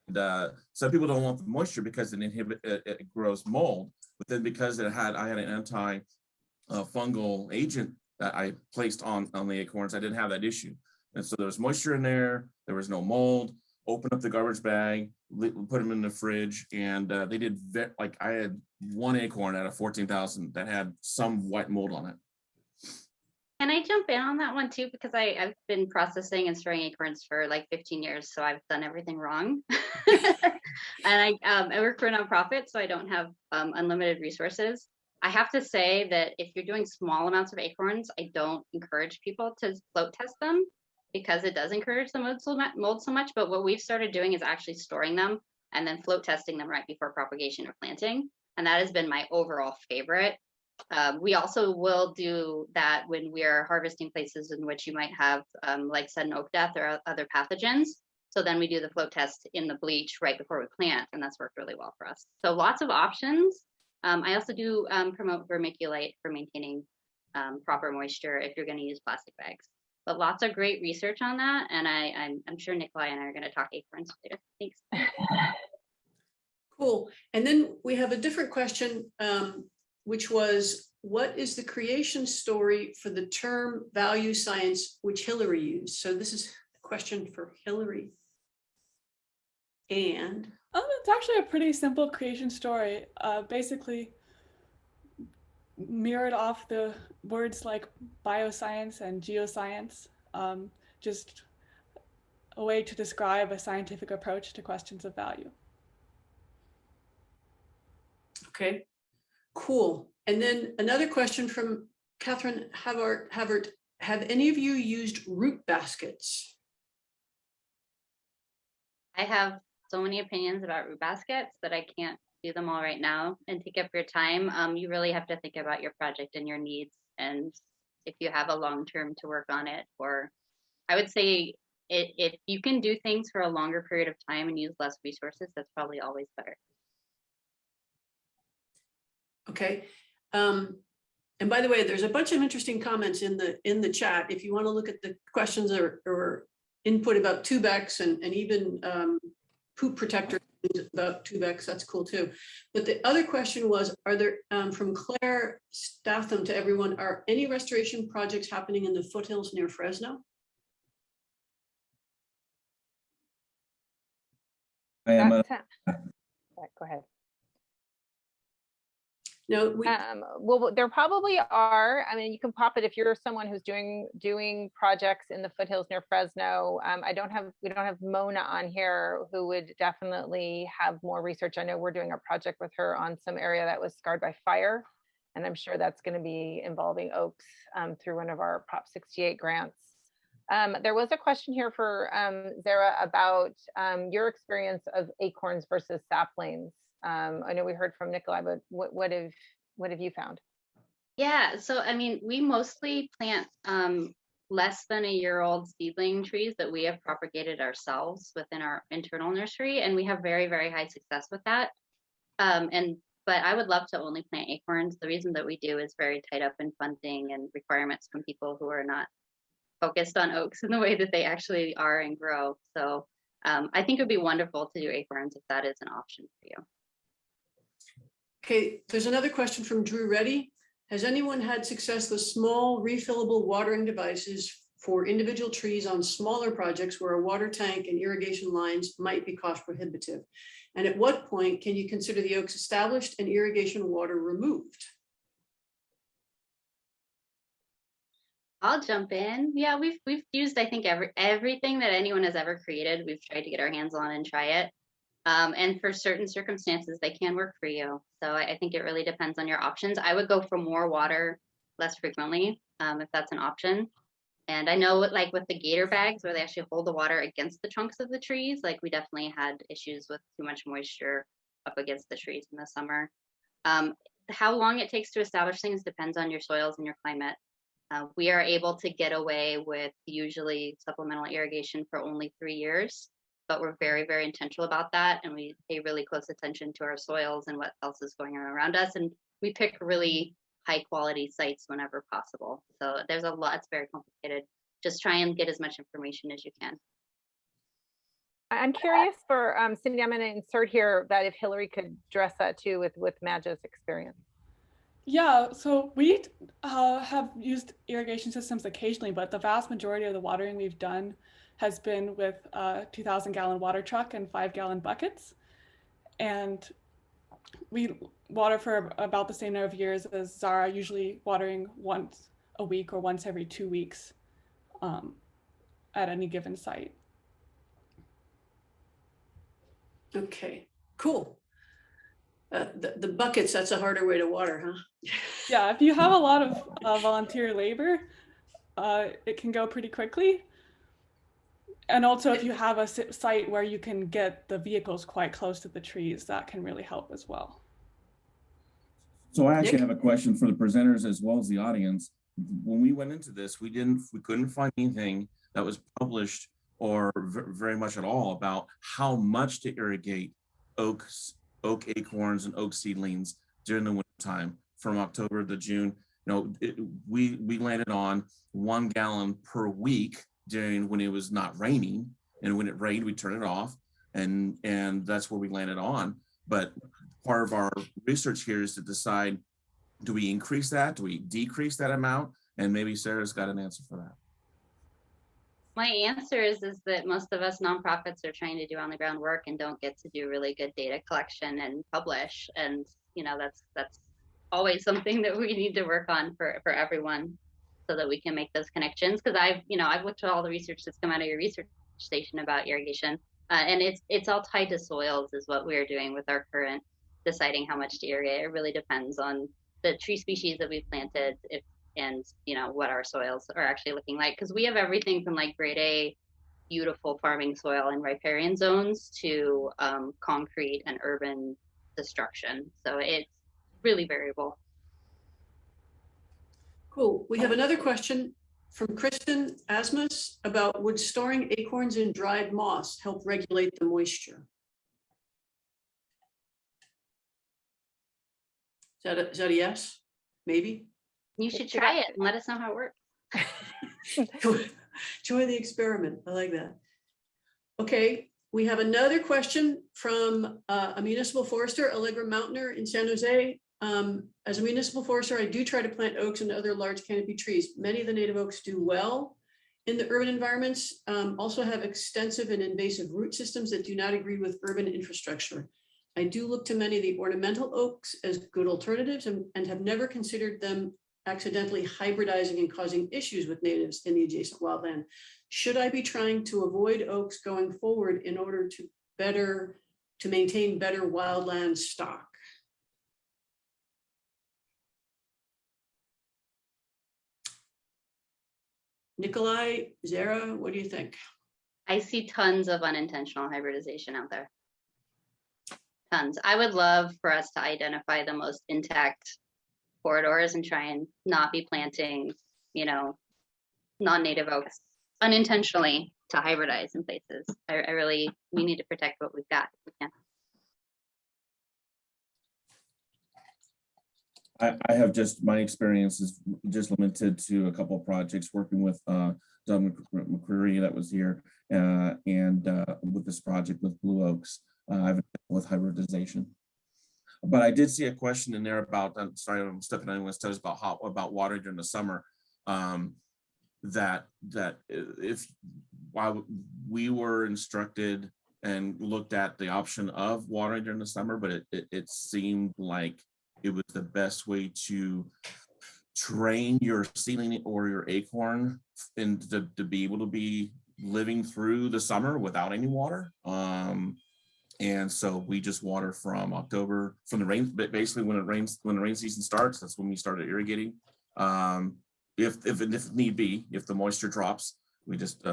some people don't want the moisture because it grows mold. But then because I had an anti-fungal agent that I placed on the acorns, I didn't have that issue. And so there was moisture in there. There was no mold. Open up the garbage bag, put them in the fridge, and they did I had one acorn out of 14,000 that had some white mold on it. Can I jump in on that one too? Because I've been processing and storing acorns for like 15 years, so I've done everything wrong. And I work for a nonprofit, so I don't have unlimited resources. I have to say that if you're doing small amounts of acorns, I don't encourage people to float test them, because it does encourage the mold so much. But what we've started doing is actually storing them and then float testing them right before propagation or planting. And that has been my overall favorite. We also will do that when we are harvesting places in which you might have like sudden oak death or other pathogens. So then we do the float test in the bleach right before we plant, and that's worked really well for us. So lots of options. I also do promote vermiculite for maintaining proper moisture if you're going to use plastic bags. But lots of great research on that, and I'm sure Nikolai and I are going to talk acorns later. Thanks. Cool. And then we have a different question, which was, what is the creation story for the term value science, which Hillary used? So this is a question for Hillary. And it's actually a pretty simple creation story. Basically mirrored off the words like bioscience and geoscience, just a way to describe a scientific approach to questions of value. okay, cool. And then another question from Catherine Havert. Have any of you used root baskets? I have so many opinions about root baskets that I can't do them all right now and take up your time. You really have to think about your project and your needs, and if you have a long term to work on it. Or I would say if you can do things for a longer period of time and use less resources, that's probably always better. Okay. And by the way, there's a bunch of interesting comments in the chat. If you want to look at the questions or input about tubex and even poop protector about tubex, that's cool too. But the other question was, are there, from Claire Statham to everyone, are any restoration projects happening in the foothills near Fresno? I am Go ahead. No, Well, there probably are. I mean, you can pop it if you're someone who's doing projects in the foothills near Fresno. We don't have Mona on here, who would definitely have more research. I know we're doing a project with her on some area that was scarred by fire, and I'm sure that's going to be involving oaks through one of our Prop 68 grants. There was a question here for Zara about your experience of acorns versus saplings. I know we heard from Nikolai, but what have you found? Yeah, so I mean, we mostly plant less than a year old seedling trees that we have propagated ourselves within our internal nursery, and we have very, very high success with that. But I would love to only plant acorns. The reason that we do is very tied up in funding and requirements from people who are not focused on oaks in the way that they actually are and grow. So I think it would be wonderful to do acorns if that is an option for you. okay, there's another question from Drew Reddy. Has anyone had success with small refillable watering devices for individual trees on smaller projects where a water tank and irrigation lines might be cost prohibitive? And at what point can you consider the oaks established and irrigation water removed? I'll jump in. Yeah, we've used, I think, everything that anyone has ever created. We've tried to get our hands on and try it. And for certain circumstances, they can work for you. So I think it really depends on your options. I would go for more water less frequently, if that's an option. And I know like with the gator bags where they actually hold the water against the trunks of the trees, like we definitely had issues with too much moisture up against the trees in the summer. How long it takes to establish things depends on your soils and your climate. We are able to get away with usually supplemental irrigation for only 3 years, but we're very, very intentional about that. And we pay really close attention to our soils and what else is going on around us. And we pick really high quality sites whenever possible. So there's a lot, it's very complicated. Just try and get as much information as you can. I'm curious for Cindy, I'm going to insert here that if Hillary could address that too with Madge's experience. Yeah, so we have used irrigation systems occasionally, but the vast majority of the watering we've done has been with a 2,000-gallon water truck and 5-gallon buckets. And we water for about the same number of years as Zara, usually watering once a week or once every 2 weeks at any given site. Okay, cool. The buckets, that's a harder way to water, huh? Yeah, if you have a lot of volunteer labor, it can go pretty quickly. And also if you have a site where you can get the vehicles quite close to the trees, that can really help as well. So I actually have a question for the presenters as well as the audience. When we went into this, we couldn't find anything that was published or very much at all about how much to irrigate oak acorns and oak seedlings during the winter time from October to June. You know, we landed on 1 gallon per week during when it was not raining, and when it rained, we turn it off, and that's where we landed on. But part of our research here is to decide, do we increase that? Do we decrease that amount? And maybe Sarah's got an answer for that. My answer is that most of us nonprofits are trying to do on the ground work and don't get to do really good data collection and publish. And that's always something that we need to work on for everyone, so that we can make those connections. Because I've looked at all the research that's come out of your research station about irrigation, and it's all tied to soils, is what we're doing with our current deciding how much to irrigate. It really depends on the tree species that we've planted, and what our soils are actually looking like, because we have everything from like grade A beautiful farming soil in riparian zones to concrete and urban destruction, so it's really variable. Cool. We have another question from Kristen Asmus about, would storing acorns in dried moss help regulate the moisture? Is that a yes? Maybe? You should try it and let us know how it works. Join the experiment. I like that. Okay, we have another question from a municipal forester, Allegra Mountainer in San Jose. As a municipal forester, I do try to plant oaks and other large canopy trees. Many of the native oaks do well in the urban environments, also have extensive and invasive root systems that do not agree with urban infrastructure. I do look to many of the ornamental oaks as good alternatives and have never considered them accidentally hybridizing and causing issues with natives in the adjacent wildland. Should I be trying to avoid oaks going forward in order to maintain better wildland stock? Nikolai, Zara, what do you think? I see tons of unintentional hybridization out there. Tons. I would love for us to identify the most intact corridors and try and not be planting, non-native oaks unintentionally to hybridize in places. We need to protect what we've got if we can. I have my experience is just limited to a couple of projects working with Doug McCreary that was here, and with this project with Blue Oaks, I've dealt with hybridization. But I did see a question in there about, I'm sorry, I'm stuck in anyone's toes, about water during the summer. That if while we were instructed and looked at the option of watering during the summer, but it seemed like it was the best way to train your seedling or your acorn and to be able to be living through the summer without any water. And so we just water from October, from the rain, but basically when the rain season starts, that's when we started irrigating. If need be, if the moisture drops, we just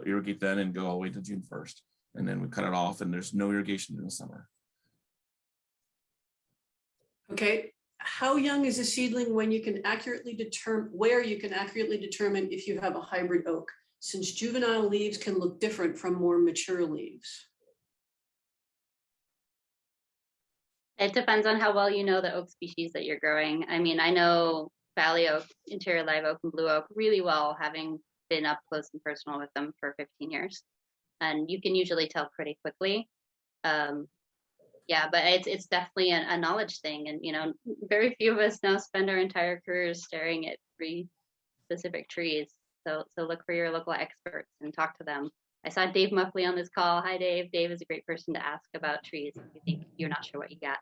irrigate then and go all the way to June 1st. And then we cut it off and there's no irrigation in the summer. Okay, how young is a seedling when you can accurately determine, where you can accurately determine if you have a hybrid oak, since juvenile leaves can look different from more mature leaves? It depends on how well you know the oak species that you're growing. I mean, I know valley oak, interior live oak, and blue oak really well, having been up close and personal with them for 15 years. And you can usually tell pretty quickly. Yeah, but it's definitely a knowledge thing. And, very few of us now spend our entire careers staring at 3 specific trees. So look for your local experts and talk to them. I saw Dave Muffley on this call. Hi, Dave. Dave is a great person to ask about trees if you think you're not sure what you got.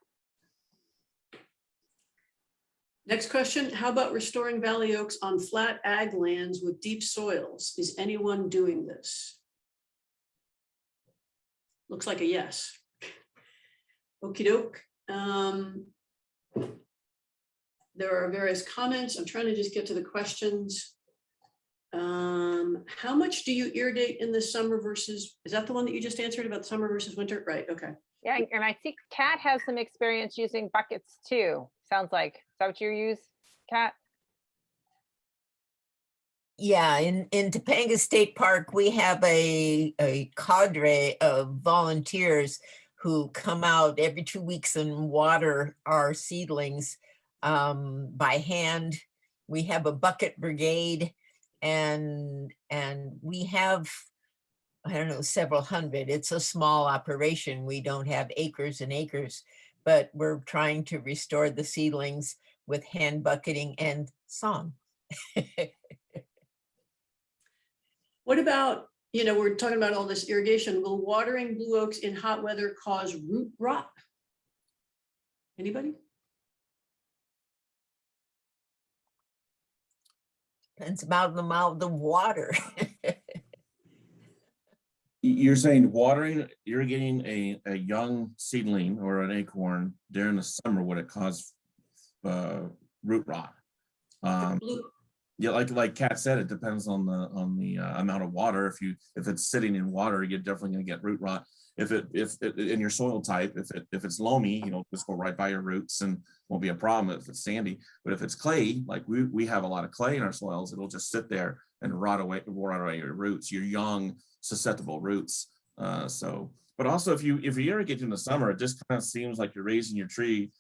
Next question, how about restoring valley oaks on flat ag lands with deep soils? Is anyone doing this? Looks like a yes. Okie doke. There are various comments. I'm trying to just get to the questions. How much do you irrigate in the summer versus, is that the one that you just answered about summer versus winter? Right, okay. Yeah, and I think Kat has some experience using buckets too. Sounds like, is that what you use, Kat? Yeah, in Topanga State Park, we have a cadre of volunteers who come out every 2 weeks and water our seedlings by hand. We have a bucket brigade, and we have I don't know, several hundred. It's a small operation. We don't have acres and acres, but we're trying to restore the seedlings with hand bucketing and song. What about, we're talking about all this irrigation. Will watering blue oaks in hot weather cause root rot? Anybody? Depends about the amount of water. You're saying irrigating a young seedling or an acorn during the summer, would it cause root rot? Yeah, like Kat said, it depends on the amount of water. If it's sitting in water, you're definitely going to get root rot. If in your soil type, if it's loamy, just go right by your roots and won't be a problem if it's sandy. But if it's clay, like we have a lot of clay in our soils, it'll just sit there and rot away your roots, your young susceptible roots. But also if you irrigate in the summer, it just kind of seems like you're raising your tree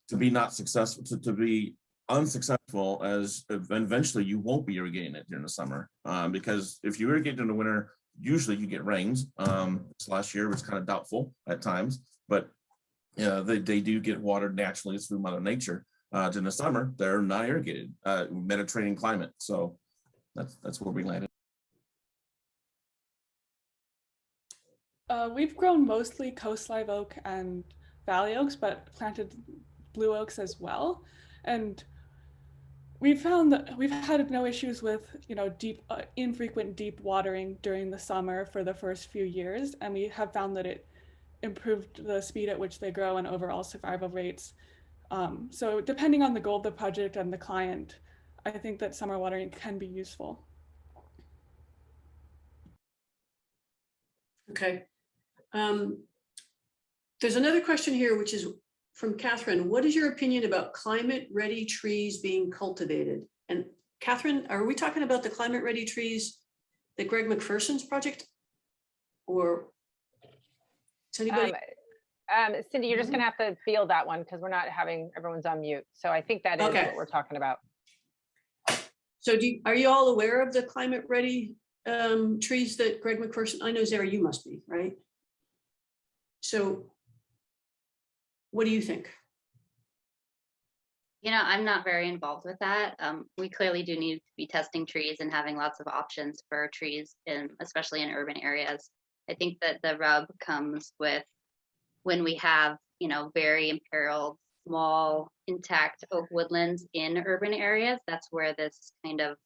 to be not successful, to be unsuccessful, as eventually you won't be irrigating it during the summer, because if you irrigate in the winter, usually you get rains. This last year was kind of doubtful at times, but they do get watered naturally through Mother Nature. In the summer, they're not irrigated. Mediterranean climate, so that's where we landed. We've grown mostly coast live oak and valley oaks, but planted blue oaks as well. And we've found that we've had no issues with, infrequent deep watering during the summer for the first few years. And we have found that it improved the speed at which they grow and overall survival rates. So depending on the goal of the project and the client, I think that summer watering can be useful. Okay. There's another question here, which is from Catherine. What is your opinion about climate-ready trees being cultivated? And Catherine, are we talking about the climate-ready trees, the Greg McPherson's project? Or is anybody? Cindy, you're just going to have to field that one because we're not having everyone's on mute. So I think that is what we're talking about. So are you all aware of the climate-ready trees that Greg McPherson? I know, Zara, you must be, right? So what do you think? I'm not very involved with that. We clearly do need to be testing trees and having lots of options for trees, especially in urban areas. I think that the rub comes with when we have, very imperiled, small, intact oak woodlands in urban areas. That's where this kind of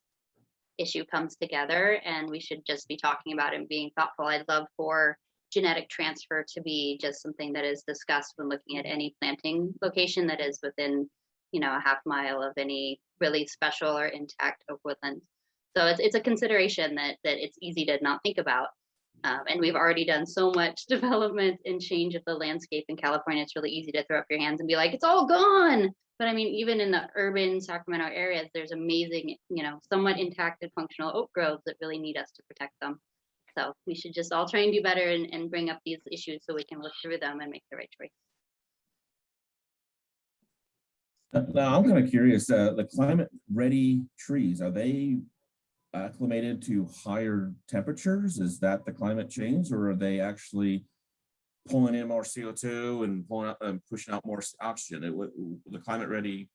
issue comes together, and we should just be talking about it and being thoughtful. I'd love for genetic transfer to be just something that is discussed when looking at any planting location that is within, a half mile of any really special or intact oak woodland. So it's a consideration that it's easy to not think about. And we've already done so much development and change of the landscape in California. It's really easy to throw up your hands and be like, it's all gone. But I mean, even in the urban Sacramento areas, there's amazing, somewhat intact and functional oak groves that really need us to protect them. So we should just all try and do better and bring up these issues so we can look through them and make the right choice. Now, I'm kind of curious, the climate-ready trees, are they acclimated to higher temperatures? Is that the climate change, or are they actually pulling in more CO2 and pulling out and pushing out more oxygen? The climate-ready,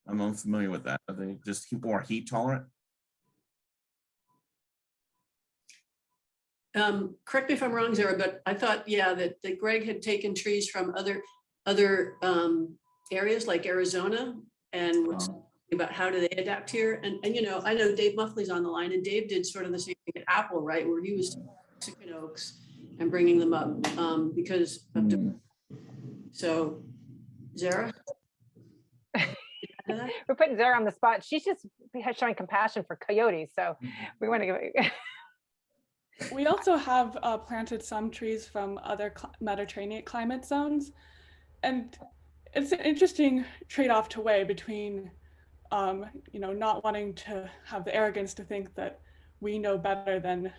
I'm unfamiliar with that. Are they just more heat tolerant? Correct me if I'm wrong, Zara, but I thought, that Greg had taken trees from other areas like Arizona and was about how do they adapt here. And I know Dave Muffley's on the line, and Dave did sort of the same thing at Apple, right, where he was Mexican oaks and bringing them up because of so Zara. We're putting Zara on the spot. She's just showing compassion for coyotes, so we want to give. We also have planted some trees from other Mediterranean climate zones, and it's an interesting trade-off to weigh between, not wanting to have the arrogance to think that we know better than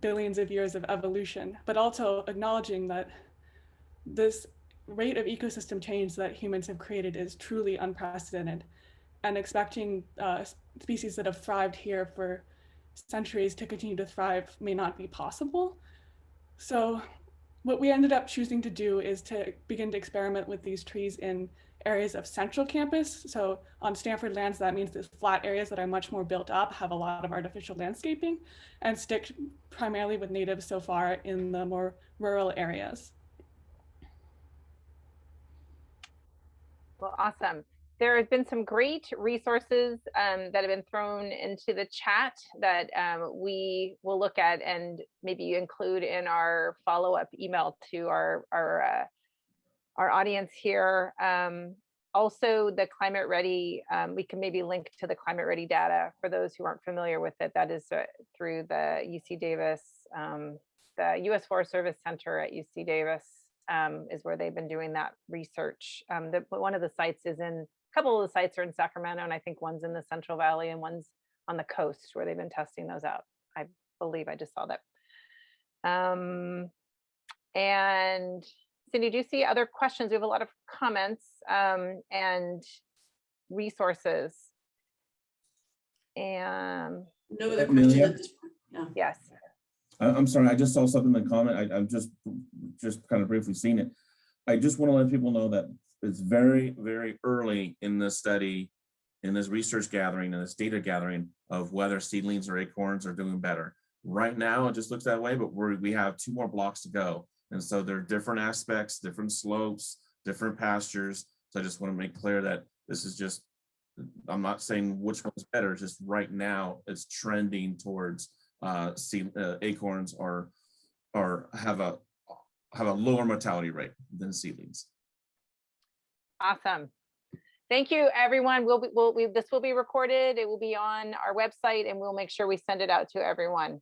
billions of years of evolution, but also acknowledging that this rate of ecosystem change that humans have created is truly unprecedented, and expecting species that have thrived here for centuries to continue to thrive may not be possible. So what we ended up choosing to do is to begin to experiment with these trees in areas of central campus. So on Stanford lands, that means these flat areas that are much more built up, have a lot of artificial landscaping, and stick primarily with natives so far in the more rural areas. Well, awesome. There have been some great resources that have been thrown into the chat that we will look at and maybe include in our follow-up email to our audience here. Also, the Climate Ready, we can maybe link to the Climate Ready data for those who aren't familiar with it. That is through the UC Davis, the U.S. Forest Service Center at UC Davis is where they've been doing that research. One of the sites is in, a couple of the sites are in Sacramento, and I think one's in the Central Valley and one's on the coast where they've been testing those out. I believe I just saw that. And Cindy, do you see other questions? We have a lot of comments and resources. And No other questions Amelia? at this point. Yeah. yes. I'm sorry, I just saw something in the comment. I've just kind of briefly seen it. I just want to let people know that it's very, very early in this study, in this research gathering, and this data gathering of whether seedlings or acorns are doing better. Right now, it just looks that way, but we have 2 more blocks to go. And so there are different aspects, different slopes, different pastures. So I just want to make clear that this is just, I'm not saying which one's better, it's just right now it's trending towards acorns or have a lower mortality rate than seedlings. Awesome. Thank you, everyone. This will be recorded. It will be on our website, and we'll make sure we send it out to everyone.